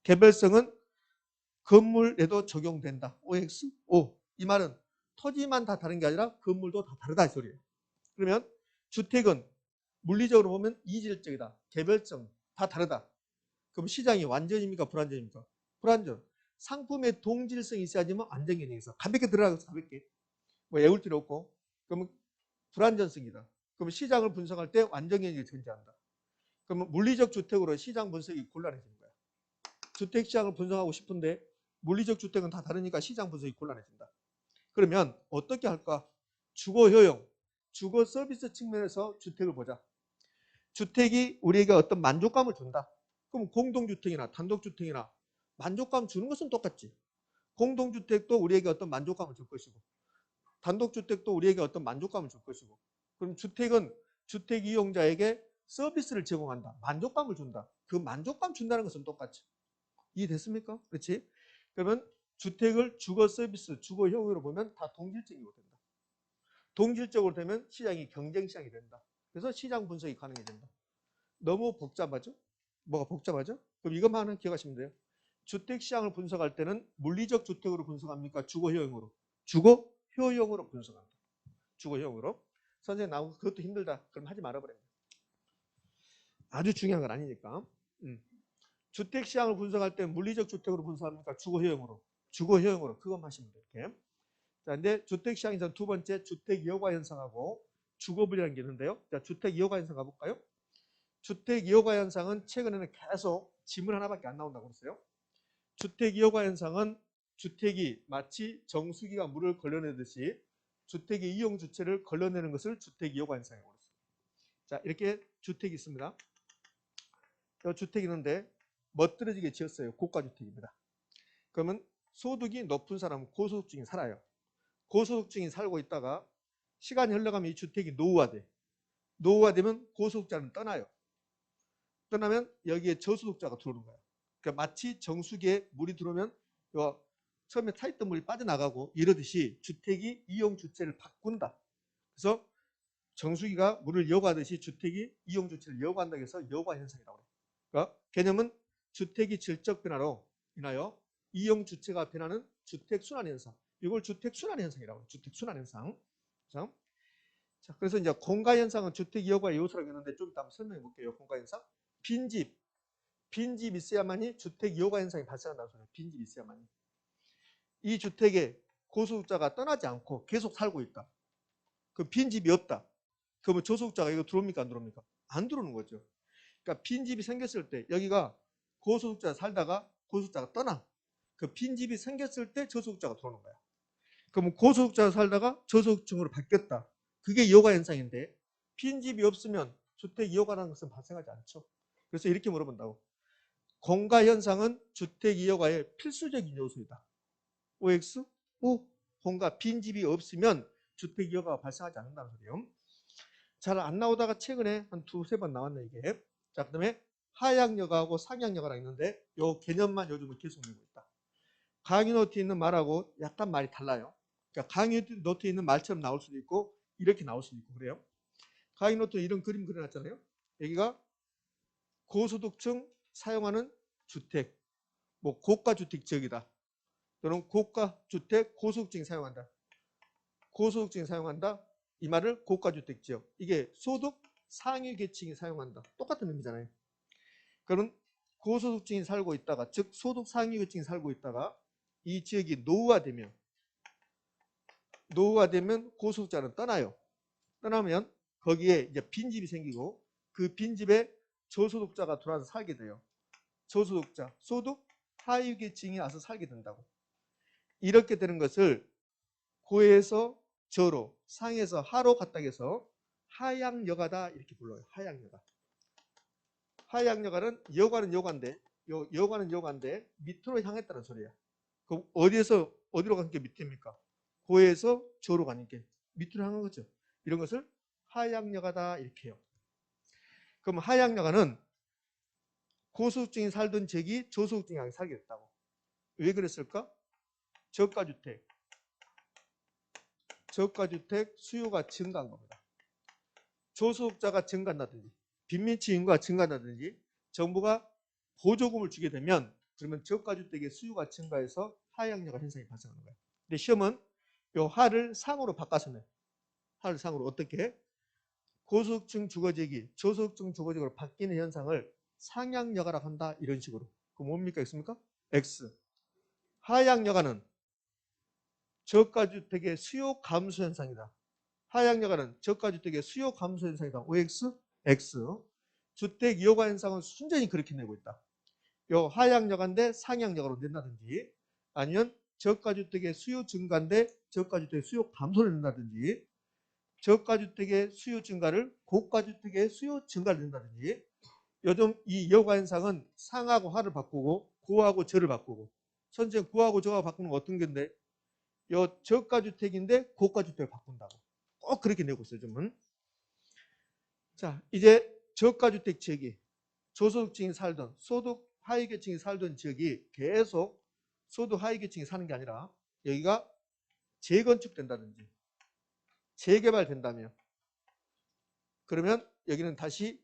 개별성은 건물에도 적용된다. OX? O. 이 말은 토지만 다 다른 게 아니라 건물도 다 다르다 이 소리예요. 그러면 주택은 물리적으로 보면 이질적이다. 개별성 다 다르다. 그럼 시장이 완전입니까? 불완전입니까? 불완전. 상품의 동질성이 있어야지만 안정성이 있어. 가볍게 들어가서 가볍게. 뭐 애울 필요 없고. 그러면 불완전성이다. 그럼 시장을 분석할 때 완전성이 존재한다. 그러면 물리적 주택으로 시장 분석이 곤란해지는 거야. 주택 시장을 분석하고 싶은데 물리적 주택은 다 다르니까 시장 분석이 곤란해진다. 그러면 어떻게 할까? 주거 효용, 주거 서비스 측면에서 주택을 보자. 주택이 우리에게 어떤 만족감을 준다. 그럼 공동주택이나 단독주택이나 만족감 주는 것은 똑같지. 공동주택도 우리에게 어떤 만족감을 줄 것이고 단독주택도 우리에게 어떤 만족감을 줄 것이고 그럼 주택은 주택 이용자에게 서비스를 제공한다. 만족감을 준다. 그 만족감 준다는 것은 똑같죠. 이해됐습니까? 그렇지? 그러면 주택을 주거 서비스, 주거 효용으로 보면 다 동질적으로 된다. 동질적으로 되면 시장이 경쟁 시장이 된다. 그래서 시장 분석이 가능해진다. 너무 복잡하죠? 뭐가 복잡하죠? 그럼 이것만은 기억하시면 돼요. 주택 시장을 분석할 때는 물리적 주택으로 분석합니까? 주거 효용으로. 주거 효용으로 분석한다. 주거 효용으로. 선생님 나오고 그것도 힘들다. 그럼 하지 말아버려요. 아주 중요한 건 아니니까. 주택 시장을 분석할 때 물리적 주택으로 분석합니까? 주거 효용으로. 주거 효용으로. 그것만 하시면 돼요. 이렇게. 자, 근데 주택 시장에서 두 번째 주택 이용화 현상하고 주거분이라는 게 있는데요. 자, 주택 이용화 현상 가볼까요? 주택 이용화 현상은 최근에는 계속 지문 하나밖에 안 나온다고 그랬어요. 주택 이용화 현상은 주택이 마치 정수기가 물을 걸러내듯이 주택의 이용 주체를 걸러내는 것을 주택 이용화 현상이라고 그랬어요. 자, 이렇게 주택이 있습니다. 이 주택이 있는데 멋들어지게 지었어요. 고가주택입니다. 그러면 소득이 높은 사람은 고소득층이 살아요. 고소득층이 살고 있다가 시간이 흘러가면 이 주택이 노후화돼. 노후화되면 고소득자는 떠나요. 떠나면 여기에 저소득자가 들어오는 거예요. 그러니까 마치 정수기에 물이 들어오면 처음에 차있던 물이 빠져나가고 이러듯이 주택이 이용 주체를 바꾼다. 그래서 정수기가 물을 여과하듯이 주택이 이용 주체를 여과한다고 해서 여과 현상이라고 해요. 그러니까 개념은 주택이 질적 변화로 인하여 이용 주체가 변하는 주택 순환 현상. 이걸 주택 순환 현상이라고 해요. 주택 순환 현상. 자, 그래서 이제 공가 현상은 주택 여과의 요소라고 했는데 좀 이따 한번 설명해 볼게요. 공가 현상. 빈집 있어야만이 주택 여과 현상이 발생한다는 소리예요. 빈집 있어야만이. 이 주택에 고소득자가 떠나지 않고 계속 살고 있다. 그 빈집이 없다. 그러면 저소득자가 이거 들어옵니까 안 들어옵니까? 안 들어오는 거죠. 그러니까 빈집이 생겼을 때 여기가 고소득자 살다가 고소득자가 떠나. 그 빈집이 생겼을 때 저소득자가 들어오는 거야. 그러면 고소득자가 살다가 저소득층으로 바뀌었다. 그게 여과 현상인데 빈집이 없으면 주택 이용화라는 것은 발생하지 않죠. 그래서 이렇게 물어본다고. 공가 현상은 주택 이용화의 필수적인 요소이다. OX? O. 공가 빈집이 없으면 주택 이용화가 발생하지 않는다는 소리예요. 잘 안 나오다가 최근에 한 두세 번 나왔네 이게. 자, 그다음에 하향여가하고 상향여가가 있는데 이 개념만 요즘은 계속 밀고 있다. 강의 노트에 있는 말하고 약간 말이 달라요. 그러니까 강의 노트에 있는 말처럼 나올 수도 있고 이렇게 나올 수도 있고 그래요. 강의 노트에 이런 그림 그려놨잖아요. 여기가 고소득층 사용하는 주택, 뭐 고가주택 지역이다. 또는 고가주택 고소득층이 사용한다. 고소득층이 사용한다. 이 말을 고가주택 지역. 이게 소득 상위 계층이 사용한다. 똑같은 의미잖아요. 그러면 고소득층이 살고 있다가, 즉 소득 상위계층이 살고 있다가 이 지역이 노후화되면 고소득자는 떠나요. 떠나면 거기에 이제 빈집이 생기고 그 빈집에 저소득자가 들어와서 살게 돼요. 저소득자, 소득 하위계층이 와서 살게 된다고. 이렇게 되는 것을 고에서 저로, 상에서 하로 갔다 해서 하향여가다 이렇게 불러요. 하향여가. 하향여가는 여가는 여가인데 밑으로 향했다는 소리야. 그럼 어디로 가는 게 밑입니까? 고에서 저로 가는 게 밑으로 향한 거죠. 이런 것을 하향여가다 이렇게 해요. 그럼 하향여가는 고소득층이 살던 지역이 저소득층이 살게 됐다고. 왜 그랬을까? 저가주택 수요가 증가한 겁니다. 저소득자가 증가한다든지 빈민층 인구가 증가한다든지 정부가 보조금을 주게 되면 그러면 저가주택의 수요가 증가해서 하향여가 현상이 발생하는 거예요. 근데 시험은 이 하를 상으로 바꿔서 내. 하를 상으로 어떻게? 고소득층 주거지역이 저소득층 주거지역으로 바뀌는 현상을 상향여가라고 한다. 이런 식으로. 그럼 뭡니까? 있습니까? X. 하향여가는 저가주택의 수요 감소 현상이다. 하향여가는 저가주택의 수요 감소 현상이다. OX, X. 주택 여가 현상은 순전히 그렇게 내고 있다. 요 하향여가인데 상향여가로 낸다든지 아니면 저가주택의 수요 증가인데 저가주택의 수요 감소를 낸다든지 저가주택의 수요 증가를 고가주택의 수요 증가를 낸다든지 요즘 이 여가 현상은 상하고 하를 바꾸고 고하고 저를 바꾸고 선생 고하고 저가 바꾸는 건 어떤 건데 요 저가주택인데 고가주택을 바꾼다고. 꼭 그렇게 내고 있어요, 요즘은. 자, 이제 저가주택 지역이 저소득층이 살던 소득 하위계층이 살던 지역이 계속 소득 하위계층이 사는 게 아니라 여기가 재건축된다든지 재개발된다면 그러면 여기는 다시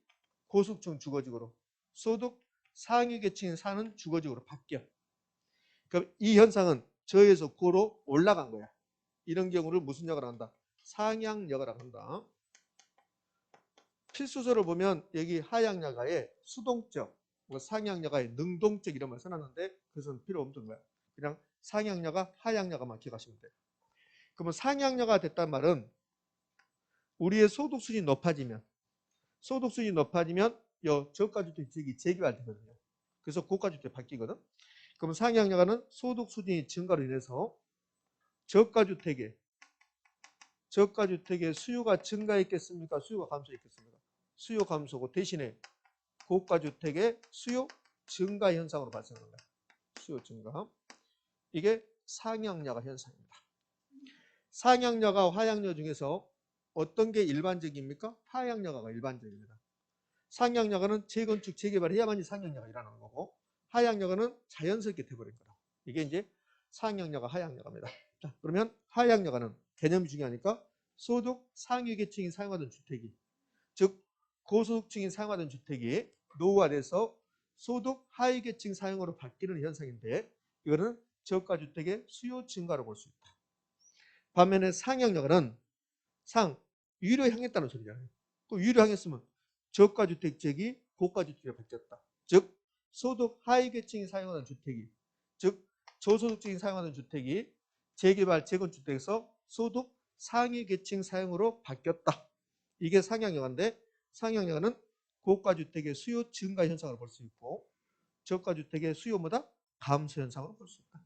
고소득층 주거지구로 소득 상위계층이 사는 주거지구로 바뀌어. 그럼 이 현상은 저에서 고로 올라간 거야. 이런 경우를 무슨 여가라고 한다? 상향여가라고 한다. 필수서를 보면 여기 하향여가에 수동적, 상향여가에 능동적 이런 말 써놨는데 그것은 필요 없는 거야. 그냥 상향여가, 하향여가만 기억하시면 돼요. 그러면 상향여가 됐단 말은 우리의 소득수준이 높아지면 요 저가주택 지역이 재개발되거든요. 그래서 고가주택 바뀌거든. 그럼 상향여가는 소득수준이 증가로 인해서 저가주택의 수요가 증가했겠습니까? 수요가 감소했겠습니까? 수요 감소고 대신에 고가주택의 수요 증가 현상으로 발생하는 거야. 수요 증가. 이게 상향여가 현상입니다. 상향여가와 하향여가 중에서 어떤 게 일반적입니까? 하향여가가 일반적입니다. 상향여가는 재건축, 재개발을 해야만이 상향여가 일어나는 거고 하향여가는 자연스럽게 돼버린 거다. 이게 이제 상향여가, 하향여가입니다. 자, 그러면 하향여가는 개념이 중요하니까 소득 상위계층이 사용하던 주택이 즉 고소득층이 사용하던 주택이 노후화돼서 소득 하위계층 사용으로 바뀌는 현상인데 이거는 저가주택의 수요 증가로 볼 수 있다. 반면에 상향여가는 위로 향했다는 소리잖아요. 그 위로 향했으면 저가주택 지역이 고가주택으로 바뀌었다. 즉 소득 하위계층이 사용하는 주택이 즉 저소득층이 사용하는 주택이 재개발, 재건축돼서 소득 상위계층 사용으로 바뀌었다. 이게 상향여가인데 상향여가는 고가주택의 수요 증가 현상을 볼 수 있고 저가주택의 수요보다 감소 현상을 볼 수 있다.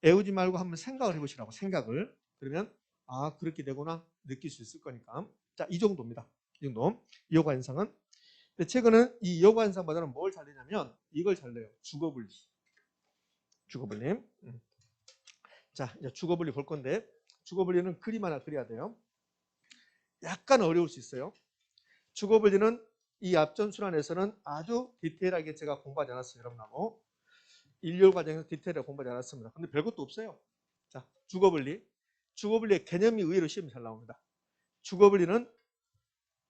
애우지 말고 한번 생각을 해보시라고. 생각을. 그러면 아 그렇게 되구나 느낄 수 있을 거니까. 자, 이 정도입니다. 이 정도. 여가 현상은. 근데 최근은 이 여가 현상보다는 뭘 잘 내냐면 이걸 잘 내요. 주거분리. 주거분리. 자, 이제 주거분리 볼 건데 주거분리는 그림 하나 그려야 돼요. 약간 어려울 수 있어요. 주거분리는 이 앞전 순환에서는 아주 디테일하게 제가 공부하지 않았어요. 여러분하고 1년 과정에서 디테일하게 공부하지 않았습니다. 근데 별것도 없어요. 자, 주거분리. 주거분리의 개념이 의외로 시험이 잘 나옵니다. 주거분리는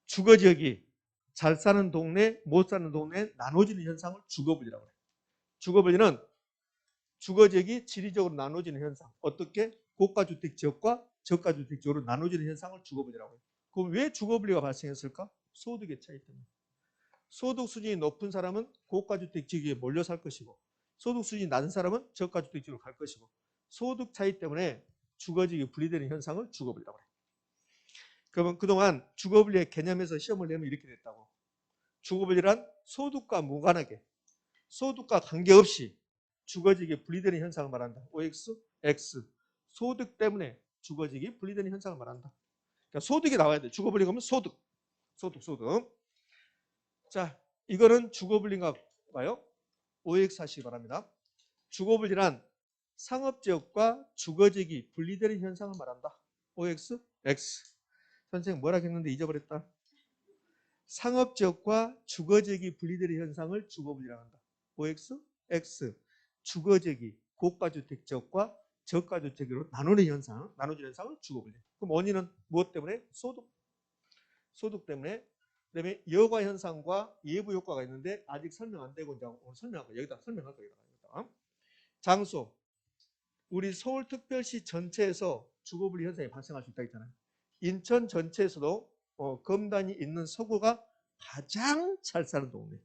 주거지역이 잘 사는 동네, 못 사는 동네에 나눠지는 현상을 주거분리라고 해요. 주거분리는 주거지역이 지리적으로 나눠지는 현상. 어떻게? 고가주택 지역과 저가주택 지역으로 나눠지는 현상을 주거분리라고 해요. 그럼 왜 주거분리가 발생했을까? 소득의 차이 때문에. 소득 수준이 높은 사람은 고가주택 지역에 몰려 살 것이고 소득 수준이 낮은 사람은 저가주택 지역으로 갈 것이고 소득 차이 때문에 주거지역이 분리되는 현상을 주거분리라고 해요. 그러면 그동안 주거분리의 개념에서 시험을 내면 이렇게 됐다고. 주거분리란 소득과 무관하게 소득과 관계없이 주거지역이 분리되는 현상을 말한다. OX, X. 소득 때문에 주거지역이 분리되는 현상을 말한다. 그러니까 소득이 나와야 돼. 주거분리 그러면 소득. 소득. 자, 이거는 주거분리인가 봐요. OX 하시기 바랍니다. 주거분리란 상업지역과 주거지역이 분리되는 현상을 말한다. OX, X. 선생님 뭐라 했는데 잊어버렸다. 상업지역과 주거지역이 분리되는 현상을 주거분리라고 한다. OX, X. 주거지역이 고가주택지역과 저가주택지역으로 나누는 나눠지는 현상을 주거분리. 그럼 원인은 무엇 때문에? 소득 때문에. 그다음에 여과 현상과 예부 효과가 있는데 아직 설명 안 되고 이제 오늘 설명할 거 여기다 설명할 거예요. 장소. 우리 서울특별시 전체에서 주거분리 현상이 발생할 수 있다 했잖아요. 인천 전체에서도 검단이 있는 서구가 가장 잘 사는 동네.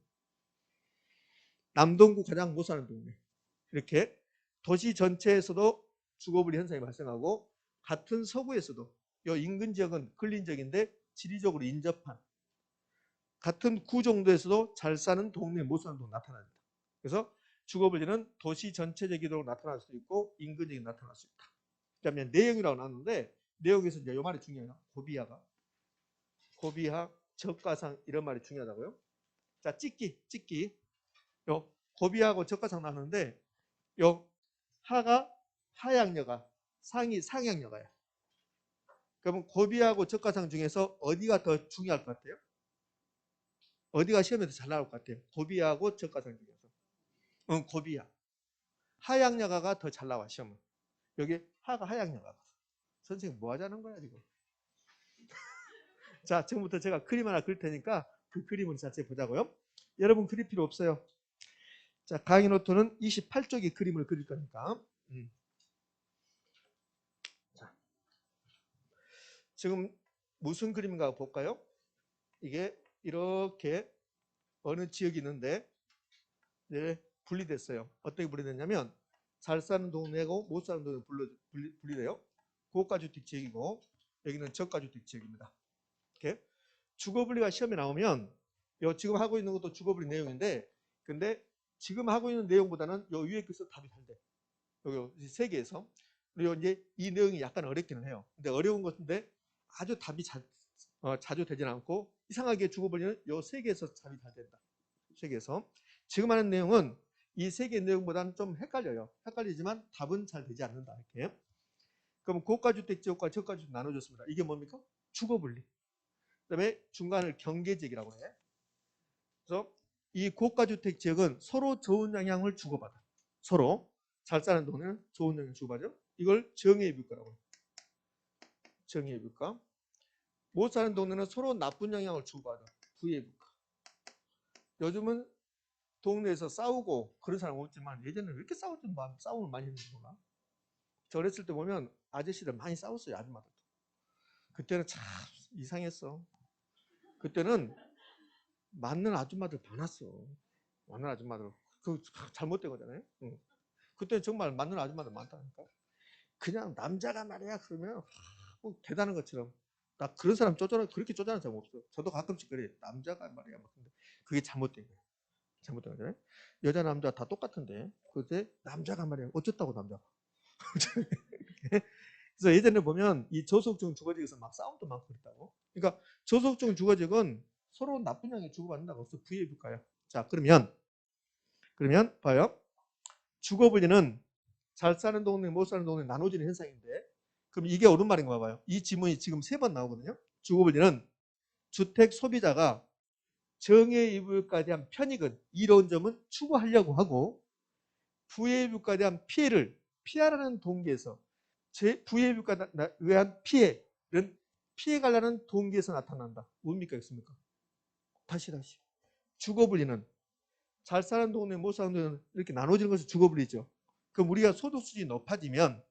남동구 가장 못 사는 동네. 이렇게 도시 전체에서도 주거분리 현상이 발생하고 같은 서구에서도 이 인근 지역은 근린 지역인데 지리적으로 인접한 같은 구 정도에서도 잘 사는 동네, 못 사는 동네 나타납니다. 그래서 주거분리는 도시 전체적으로 나타날 수 있고 인근적으로 나타날 수 있다. 그다음에 내용이라고 나왔는데 내용에서 이제 이 말이 중요해요. 고비하, 적가상 이런 말이 중요하다고요. 자, 찍기. 요 고비하고 적가상 나왔는데 요 하가 하향여가, 상이 상향여가요. 그러면 고비하고 적가상 중에서 어디가 더 중요할 것 같아요? 어디가 시험에서 잘 나올 것 같아요? 고비하고 적가상 중에서. 고비하. 하향여가가 더 잘 나와 시험은. 여기 하가 하향여가가. 선생님 뭐 하자는 거야 지금? 자, 지금부터 제가 그림 하나 그릴 테니까 그 그림을 자세히 보자고요. 여러분 그릴 필요 없어요. 자, 강의 노트는 28쪽의 그림을 그릴 거니까. 자, 지금 무슨 그림인가 볼까요? 이게 이렇게 어느 지역이 있는데 이제 분리됐어요. 어떻게 분리됐냐면 잘 사는 동네고 못 사는 동네 분리돼요. 고가주택 지역이고 여기는 저가주택 지역입니다. 이렇게 주거분리가 시험에 나오면 지금 하고 있는 것도 주거분리 내용인데 근데 지금 하고 있는 내용보다는 요 위에 것에서 답이 잘 돼. 여기 세 개에서. 그리고 이제 이 내용이 약간 어렵기는 해요. 근데 어려운 것인데 아주 답이 자주 되진 않고 이상하게 주거분리는 요 세 개에서 답이 잘 된다. 세 개에서. 지금 하는 내용은 이 세 개 내용보다는 좀 헷갈려요. 헷갈리지만 답은 잘 되지 않는다. 이렇게. 그럼 고가주택 지역과 저가주택 나눠줬습니다. 이게 뭡니까? 주거분리. 그다음에 중간을 경계지역이라고 해. 그래서 이 고가주택 지역은 서로 좋은 영향을 주고받아. 서로 잘 사는 동네는 좋은 영향을 주고받아. 이걸 정의해볼까라고 해요. 정의해볼까? 못 사는 동네는 서로 나쁜 영향을 주고받아. 부의해볼까? 요즘은 동네에서 싸우고 그런 사람 없지만 예전에 왜 이렇게 싸움을 많이 했는지 몰라. 저 어렸을 때 보면 아저씨들 많이 싸웠어요. 아줌마들도. 그때는 참 이상했어. 그때는 맞는 아줌마들 많았어. 맞는 아줌마들. 그 잘못된 거잖아요. 응. 그때 정말 맞는 아줌마들 많다니까. 그냥 남자가 말이야 그러면 뭐 대단한 것처럼 나 그런 사람 그렇게 쪼잔한 사람 없어. 저도 가끔씩 그래. 남자가 말이야 막 근데 그게 잘못된 거야. 잘못된 거잖아요. 여자 남자 다 똑같은데 그때 남자가 말이야 어쨌다고 남자가. 그래서 예전에 보면 이 저소득층 주거지역에서 막 싸움도 많고 그랬다고. 그러니까 저소득층 주거지역은 서로 나쁜 양이 주고받는다고 해서 부의해 볼까요? 자, 그러면 봐요. 주거분리는 잘 사는 동네, 못 사는 동네 나눠지는 현상인데 그럼 이게 옳은 말인가 봐요. 이 지문이 지금 3번 나오거든요. 주거분리는 주택 소비자가 정해이부까지 대한 편익은 이로운 점은 추구하려고 하고 부의이부까지 대한 피해를 피하라는 동기에서 부의이부까지 의한 피해는 피해가려는 동기에서 나타난다. 뭡니까 있습니까? 다시 주거분리는 잘 사는 동네, 못 사는 동네 이렇게 나눠지는 것을 주거분리죠. 그럼 우리가 소득 수준이 높아지면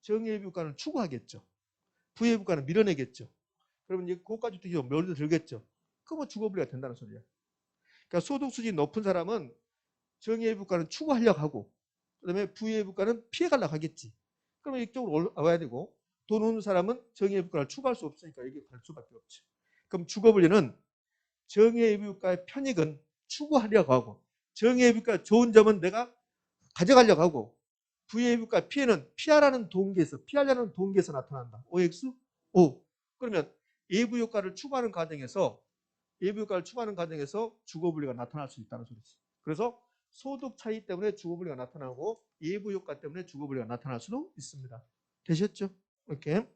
정의해부가는 추구하겠죠. 부의해부가는 밀어내겠죠. 그러면 이제 고가주택이 몰려들겠죠. 그럼 주거분리가 된다는 소리야. 그러니까 소득 수준이 높은 사람은 정예회복과는 추구하려고 하고, 그다음에 부의회복과는 피해가려고 하겠지. 그러면 이쪽으로 와야 되고, 돈 없는 사람은 정예회복과를 추구할 수 없으니까 여기 갈 수밖에 없지. 그럼 주거분리는 정예회복과의 편익은 추구하려고 하고, 정예회복과 좋은 점은 내가 가져가려고 하고, 부의회복과 피해는 피하려는 동기에서 나타난다. OX? O. 그러면 예부 효과를 추구하는 과정에서 주거분리가 나타날 수 있다는 소리지. 그래서 소득 차이 때문에 주거분리가 나타나고 예부 효과 때문에 주거분리가 나타날 수도 있습니다. 되셨죠? 이렇게.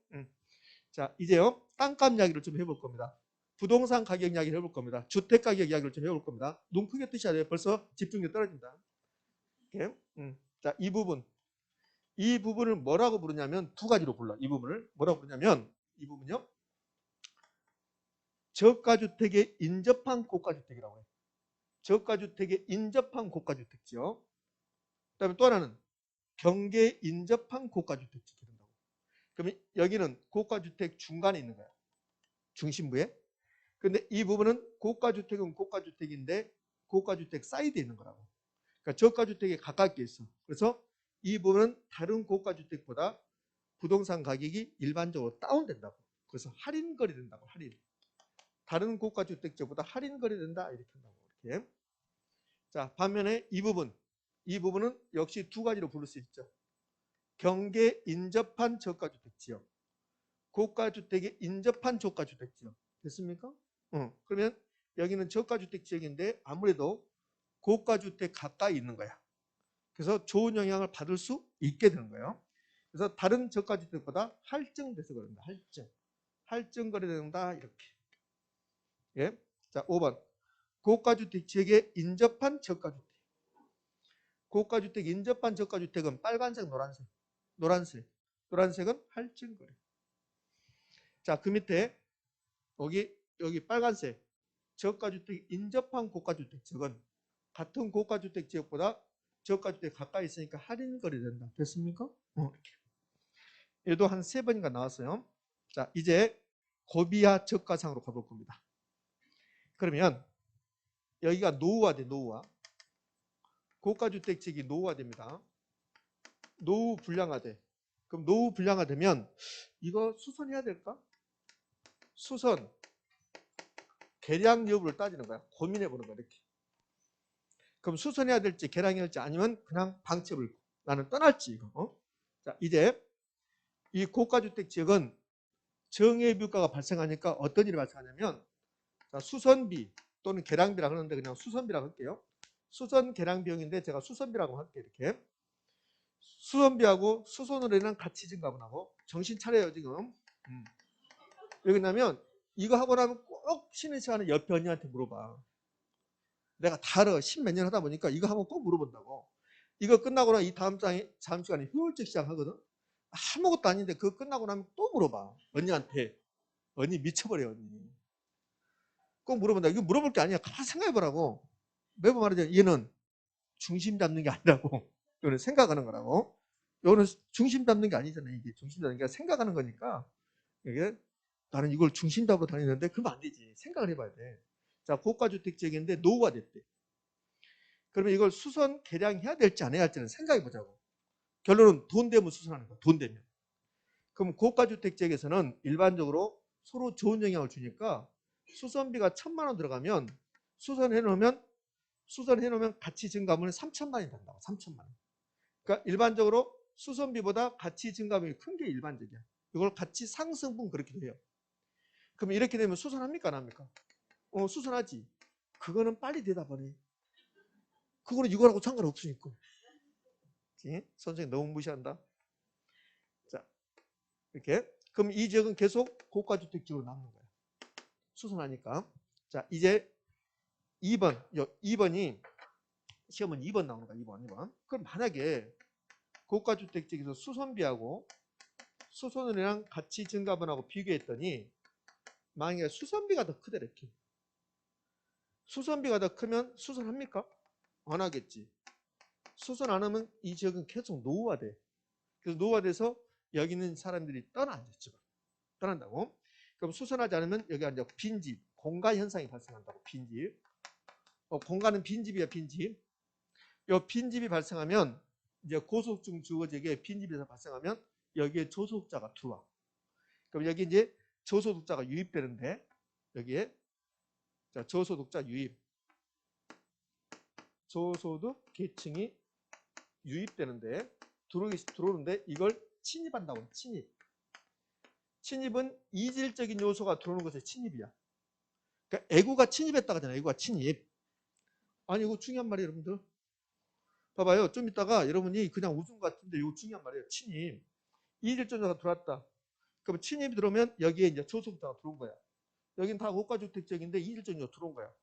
자, 이제요. 땅값 이야기를 좀 해볼 겁니다. 부동산 가격 이야기를 해볼 겁니다. 주택 가격 이야기를 좀 해볼 겁니다. 눈 크게 뜨셔야 돼요. 벌써 집중력 떨어진다. 이렇게. 자, 이 부분을 뭐라고 부르냐면 두 가지로 불러. 이 부분을 뭐라고 부르냐면 이 부분요. 저가주택에 인접한 고가주택이라고 해요. 저가주택에 인접한 고가주택지요. 그다음에 또 하나는 경계에 인접한 고가주택지 된다고. 그러면 여기는 고가주택 중간에 있는 거야. 중심부에. 근데 이 부분은 고가주택은 고가주택인데 고가주택 사이드에 있는 거라고. 그러니까 저가주택에 가깝게 있어. 그래서 이 부분은 다른 고가주택보다 부동산 가격이 일반적으로 다운된다고. 그래서 할인거래 된다고. 할인. 다른 고가주택지보다 할인거래 된다. 이렇게 한다고. 이렇게. 자, 반면에 이 부분은 역시 두 가지로 부를 수 있죠. 경계에 인접한 저가주택지역, 고가주택에 인접한 저가주택지역. 됐습니까? 그러면 여기는 저가주택지역인데 아무래도 고가주택 가까이 있는 거야. 그래서 좋은 영향을 받을 수 있게 되는 거예요. 그래서 다른 저가주택보다 할증돼서 그런다. 할증 거래된다. 이렇게. 예. 자, 5번. 고가주택 지역에 인접한 저가주택. 고가주택 인접한 저가주택은 빨간색, 노란색은 할증거래. 자, 그 밑에 여기 빨간색 저가주택 인접한 고가주택 지역은 같은 고가주택 지역보다 저가주택 가까이 있으니까 할인거래 된다. 됐습니까? 이렇게. 얘도 한 3번인가 나왔어요. 자, 이제 고비와 저가상으로 가볼 겁니다. 그러면 여기가 노후화돼. 고가주택 지역이 노후화됩니다. 노후 불량화돼. 그럼 노후 불량화되면 이거 수선해야 될까? 수선 개량 여부를 따지는 거야. 고민해 보는 거야. 이렇게. 그럼 수선해야 될지 개량해야 될지 아니면 그냥 방치를 나는 떠날지 이거. 자, 이제 이 고가주택 지역은 정예비효과가 발생하니까 어떤 일이 발생하냐면, 자, 수선비 또는 개량비라고 하는데 그냥 수선비라고 할게요. 수선 개량 비용인데 제가 수선비라고 할게요. 이렇게. 수선비하고 수선으로는 같이 증가분하고 정신 차려요 지금. 여기 나면 이거 하고 나면 꼭 쉬는 시간에 옆에 언니한테 물어봐. 내가 다 알아. 10몇 년 하다 보니까 이거 하면 꼭 물어본다고. 이거 끝나고 나면 이 다음 시간에 효율적 시작하거든. 아무것도 아닌데 그거 끝나고 나면 또 물어봐. 언니한테. 언니 미쳐버려 언니. 꼭 물어본다. 이거 물어볼 게 아니야. 가만히 생각해보라고. 매번 말하잖아. 얘는 중심 잡는 게 아니라고. 이거는 생각하는 거라고. 이거는 중심 잡는 게 아니잖아. 이게 중심 잡는 게 생각하는 거니까. 이게 나는 이걸 중심 잡으러 다니는데 그러면 안 되지. 생각을 해봐야 돼. 자, 고가주택 지역인데 노후가 됐대. 그러면 이걸 수선 개량해야 될지 안 해야 할지는 생각해 보자고. 결론은 돈 되면 수선하는 거야. 돈 되면. 그럼 고가주택 지역에서는 일반적으로 서로 좋은 영향을 주니까 수선비가 1,000만 원 들어가면 수선해 놓으면 가치 증가분이 3천만 원이 된다고. 3천만 원. 그러니까 일반적으로 수선비보다 가치 증가분이 큰 게 일반적이야. 이걸 가치 상승분 그렇게 돼요. 그럼 이렇게 되면 수선합니까 안 합니까? 수선하지. 그거는 빨리 대답하네. 그거는 이거라고 상관없으니까. 선생님 너무 무시한다. 자, 이렇게. 그럼 이 지역은 계속 고가주택지역으로 남는 거야. 수선하니까. 자, 이제 2번이 시험은 2번 나오는 거야. 2번. 그럼 만약에 고가주택지역에서 수선비하고 수선은이랑 가치 증가분하고 비교했더니 만약에 수선비가 더 크다 이렇게. 수선비가 더 크면 수선합니까? 안 하겠지. 수선 안 하면 이 지역은 계속 노후화돼. 그래서 노후화돼서 여기 있는 사람들이 떠난다고. 그럼 수선하지 않으면 여기 앉아 빈집, 공가 현상이 발생한다고. 빈집. 공간은 빈집이야, 빈집. 요 빈집이 발생하면 이제 고소득증 주거지역에 빈집이 발생하면 여기에 저소득자가 들어와. 그럼 여기 이제 저소득자가 유입되는데 여기에 자, 저소득자 유입. 저소득 계층이 유입되는데 들어오는데 이걸 침입한다고. 침입. 침입은 이질적인 요소가 들어오는 것이 침입이야. 그러니까 애구가 침입했다고 하잖아요. 애구가 침입. 아니 이거 중요한 말이에요, 여러분들. 봐봐요. 좀 이따가 여러분이 그냥 웃은 것 같은데 이거 중요한 말이에요. 침입. 이질적 요소가 들어왔다. 그럼 침입이 들어오면 여기에 이제 저소득자가 들어온 거야. 여긴 다 고가주택지역인데 이질적 요소 들어온 거야.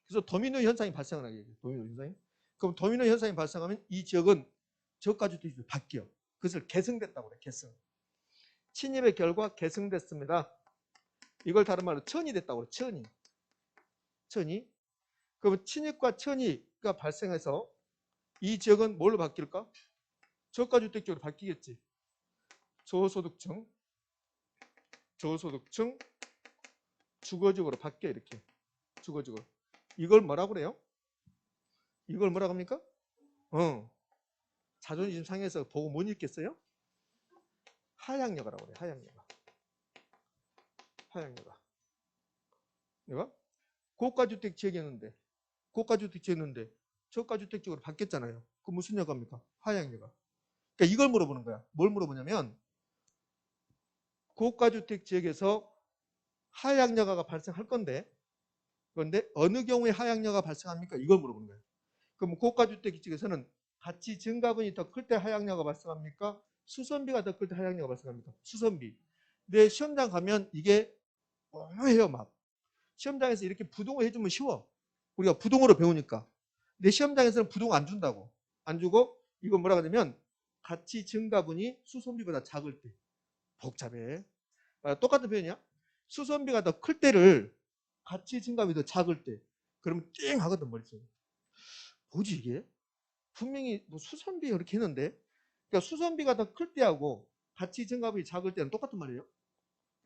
그래서 도미노 현상이 발생하는 거예요. 도미노 현상이. 그럼 도미노 현상이 발생하면 이 지역은 저가주택지역으로 바뀌어. 그것을 계승됐다고 그래. 계승. 침입의 결과 계승됐습니다. 이걸 다른 말로 천이 됐다고 그래. 천이. 천이. 그러면 침입과 천이가 발생해서 이 지역은 뭘로 바뀔까? 저가주택지역으로 바뀌겠지. 저소득층, 저소득층, 주거지역으로 바뀌어 이렇게. 주거지역으로. 이걸 뭐라고 그래요? 이걸 뭐라고 합니까? 자존심 상해서 보고 못 읽겠어요? 하향여가라고 그래요. 하향여가. 하향여가. 내가 고가주택 지역이었는데 고가주택 지역이었는데 저가주택 지역으로 바뀌었잖아요. 그 무슨 여가입니까? 하향여가. 그러니까 이걸 물어보는 거야. 뭘 물어보냐면 고가주택 지역에서 하향여가가 발생할 건데 그런데 어느 경우에 하향여가가 발생합니까? 이걸 물어보는 거예요. 그럼 고가주택 지역에서는 가치 증가분이 더 클 때 하향여가가 발생합니까? 수선비가 더 클 때 하향여가가 발생합니까? 수선비. 근데 시험장 가면 이게 해요 막. 시험장에서 이렇게 부동을 해주면 쉬워. 우리가 부동으로 배우니까. 근데 시험장에서는 부동 안 준다고. 안 주고 이거 뭐라 그러냐면 가치 증가분이 수선비보다 작을 때. 복잡해. 똑같은 표현이야. 수선비가 더 클 때를 가치 증가분이 더 작을 때. 그러면 띵 하거든 머릿속에. 뭐지 이게? 분명히 뭐 수선비 이렇게 했는데 그러니까 수선비가 더 클 때하고 가치 증가분이 작을 때는 똑같은 말이에요.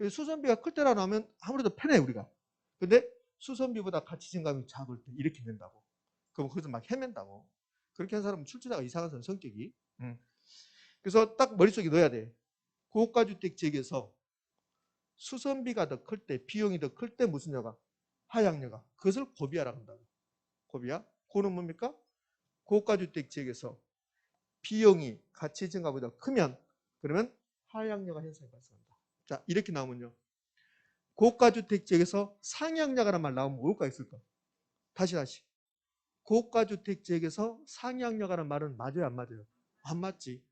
수선비가 클 때라 나오면 아무래도 편해 우리가. 근데 수선비보다 가치 증가분이 작을 때 이렇게 된다고. 그럼 거기서 막 헤맨다고. 그렇게 한 사람은 출제자가 이상한 사람 성격이. 그래서 딱 머릿속에 넣어야 돼. 고가주택 지역에서 수선비가 더 클 때, 비용이 더 클 때 무슨 여가? 하향여가. 그것을 고비하라고 한다고. 고비하. 고는 뭡니까? 고가주택 지역에서 비용이 가치 증가보다 크면 그러면 하향여가 현상이 발생한다. 자, 이렇게 나오면요. 고가주택 지역에서 상향여가라는 말 나오면 뭘까 있을까? 다시. 고가주택 지역에서 상향여가라는 말은 맞아요, 안 맞아요? 안 맞지.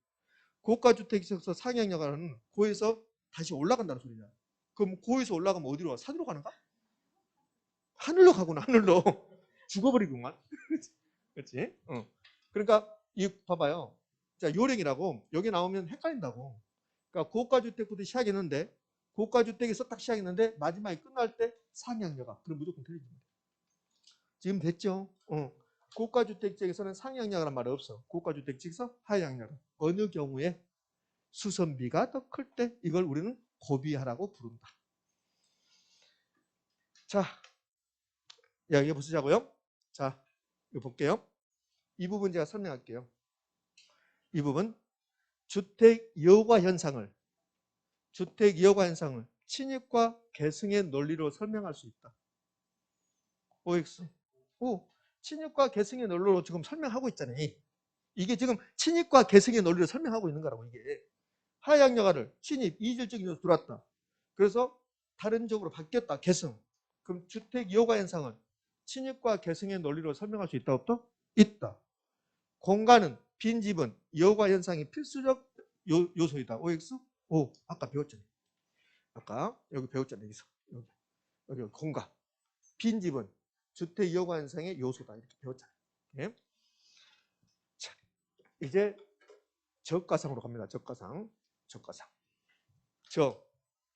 고가주택 지역에서 상향여가는 고에서 다시 올라간다는 소리냐. 그럼 고에서 올라가면 어디로 가? 산으로 가는가? 하늘로 가구나, 하늘로. 죽어버리구만. 그렇지? 그러니까 이 봐봐요. 자, 요령이라고 여기 나오면 헷갈린다고. 그러니까 고가주택부터 시작했는데 고가주택에서 딱 시작했는데 마지막에 끝날 때 상향여가. 그럼 무조건 틀립니다. 지금 됐죠? 고가주택 지역에서는 상향여가라는 말이 없어. 고가주택 지역에서 하향여가. 어느 경우에 수선비가 더 클 때 이걸 우리는 고비하라고 부른다. 자, 이거 보시자고요. 자, 이거 볼게요. 이 부분 제가 설명할게요. 이 부분 주택 여과 현상을 침입과 계승의 논리로 설명할 수 있다. OX. 침입과 계승의 논리로 지금 설명하고 있잖아요. 이게 지금 침입과 계승의 논리로 설명하고 있는 거라고 이게. 하향여가를 침입, 이질적인 요소 들어왔다. 그래서 다른 쪽으로 바뀌었다. 계승. 그럼 주택 여과 현상은 침입과 계승의 논리로 설명할 수 있다 없다? 있다. 공간은 빈집은 여과 현상이 필수적 요소이다. OX? 아까 배웠잖아요. 아까 여기 배웠잖아요. 여기서. 여기 공간. 빈집은 주택 여과 현상의 요소다. 이렇게 배웠잖아요. 네? 자, 이제 적가상으로 갑니다. 적가상.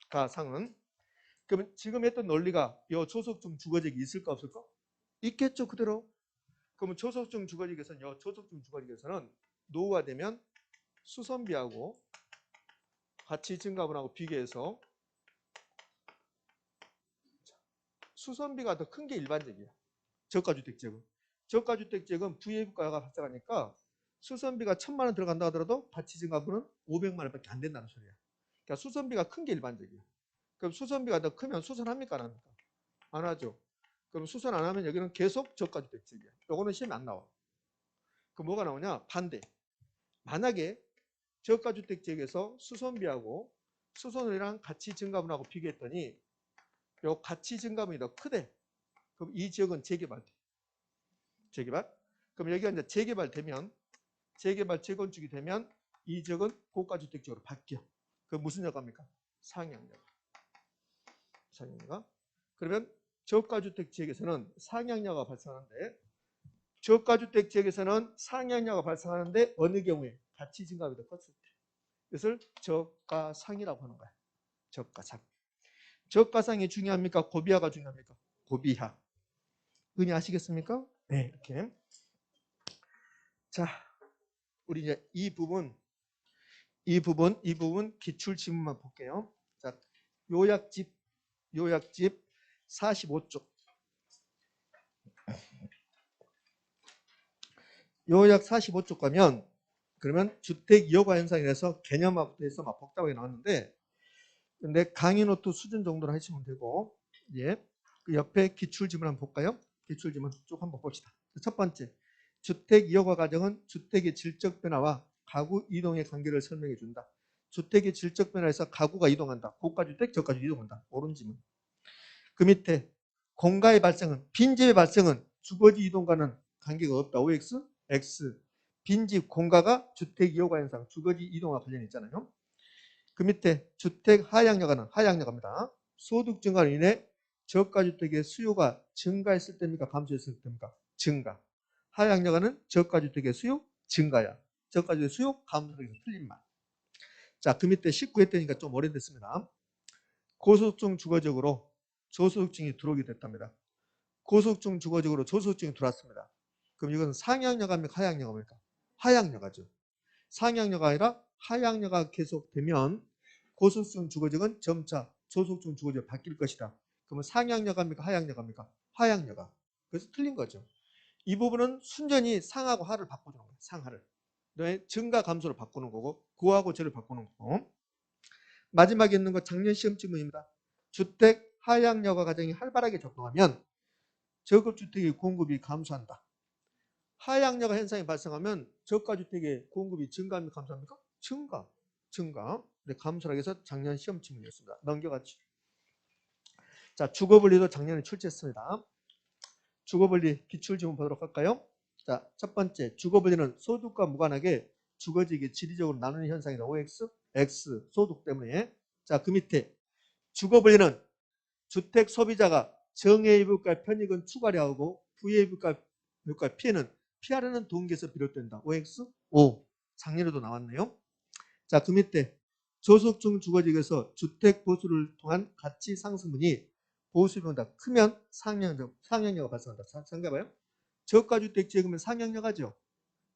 적가상은 그러면 지금 했던 논리가 이 조속중 주거지역이 있을까 없을까? 있겠죠. 그대로. 그러면 조속중 주거지역에서는 노후화되면 수선비하고 가치 증가분하고 비교해서 수선비가 더 큰 게 일반적이야. 저가주택 지역은. 저가주택 지역은 부의부가가 발생하니까 수선비가 1,000만 원 들어간다 하더라도 가치 증가분은 500만 원밖에 안 된다는 소리야. 그러니까 수선비가 큰 게 일반적이야. 그럼 수선비가 더 크면 수선합니까? 안 합니까? 안 하죠. 그럼 수선 안 하면 여기는 계속 저가주택 지역이야. 요거는 시험에 안 나와. 그럼 뭐가 나오냐? 반대. 만약에 저가주택 지역에서 수선비하고 수선이랑 가치 증가분하고 비교했더니 요 가치 증가분이 더 크대. 그럼 이 지역은 재개발돼. 재개발. 그럼 여기가 이제 재개발 재건축이 되면 이 지역은 고가주택 지역으로 바뀌어. 그 무슨 여가입니까? 상향여가. 상향여가. 그러면 저가주택 지역에서는 상향여가 발생하는데 저가주택 지역에서는 상향여가 발생하는데 어느 경우에 가치 증가가 더 컸을 때. 이것을 저가상이라고 하는 거야. 저가상. 저가상이 중요합니까? 고비하가 중요합니까? 고비하. 은희 아시겠습니까? 네, 이렇게. 자, 우리 이제 이 부분 기출 지문만 볼게요. 자, 요약집 45쪽. 요약 45쪽 가면 그러면 주택 이용화 현상이라서 개념학부터 해서 막 복잡하게 나왔는데 근데 강의 노트 수준 정도로 하시면 되고 예. 그 옆에 기출 지문 한번 볼까요? 기출 지문 쭉 한번 봅시다. 첫 번째, 주택 이용화 과정은 주택의 질적 변화와 가구 이동의 관계를 설명해 준다. 주택의 질적 변화에서 가구가 이동한다. 고가주택, 저가주택 이동한다. 옳은 지문. 그 밑에 공가의 발생은 빈집의 발생은 주거지 이동과는 관계가 없다. OX, X. 빈집 공가가 주택 이용화 현상, 주거지 이동과 관련이 있잖아요. 그 밑에 주택 하향여가는 하향여가입니다. 소득 증가로 인해 저가주택의 수요가 증가했을 때입니까? 감소했을 때입니까? 증가. 하향여가는 저가주택의 수요 증가야. 저가주택의 수요 감소해서 틀린 말. 자, 그 밑에 19회 때니까 좀 오래됐습니다. 고소득중 주거적으로 저소득층이 들어오게 됐답니다. 고소득중 주거적으로 저소득층이 들어왔습니다. 그럼 이건 상향여가입니까? 하향여가입니까? 하향여가죠. 상향여가 아니라 하향여가 계속되면 고소득중 주거적은 점차 저소득중 주거적 바뀔 것이다. 그러면 상향여가입니까? 하향여가입니까? 하향여가. 그래서 틀린 거죠. 이 부분은 순전히 상하고 하를 바꾸는 거예요. 상하를. 증가 감소를 바꾸는 거고 고하고 저를 바꾸는 거고. 마지막에 있는 거 작년 시험 질문입니다. 주택 하향여가 과정이 활발하게 작동하면 저급주택의 공급이 감소한다. 하향여가 현상이 발생하면 저가주택의 공급이 증가합니까? 감소합니까? 증가. 네, 감소하기 위해서 작년 시험 질문이었습니다. 넘겨갔죠. 자, 주거분리도 작년에 출제했습니다. 주거분리 기출지문 보도록 할까요? 자, 첫 번째, 주거분리는 소득과 무관하게 주거지역이 지리적으로 나누는 현상이다. OX, X, 소득 때문에. 자, 그 밑에 주거분리는 주택 소비자가 정해입을까 편익은 추가하고 부해입을까 피해는 피하려는 동기에서 비롯된다. OX, O. 작년에도 나왔네요. 자, 그 밑에 저소득층 주거지역에서 주택 보수를 통한 가치 상승분이 보수비보다 크면 상향여가 발생한다. 생각해봐요. 저가주택 지역이면 상향여가죠.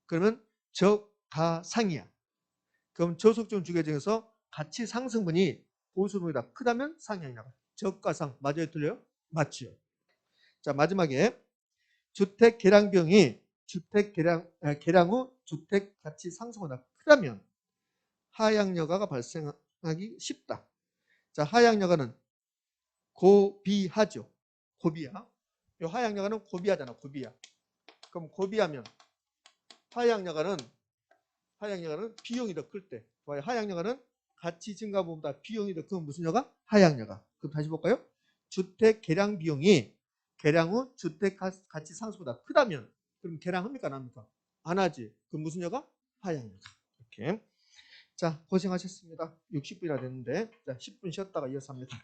그러면 저가상이야. 그럼 저소득층 주거지역에서 가치 상승분이 보수비보다 크다면 상향여가. 저가상 맞아요? 틀려요? 맞죠. 자, 마지막에 주택 개량 비용이 개량 후 주택 가치 상승보다 크다면 하향여가가 발생하기 쉽다. 자, 하향여가는 고비하죠. 고비하. 이 하향여가는 고비하잖아. 고비하. 그럼 고비하면 하향여가는 비용이 더 클 때. 하향여가는 가치 증가보다 비용이 더 크면 무슨 여가? 하향여가. 그럼 다시 볼까요? 주택 개량 비용이 개량 후 주택 가치 상승보다 크다면 그럼 개량합니까? 안 합니까? 안 하지. 그럼 무슨 여가? 하향여가. 이렇게. 자, 고생하셨습니다. 60분이나 됐는데 자, 10분 쉬었다가 이어서 합니다.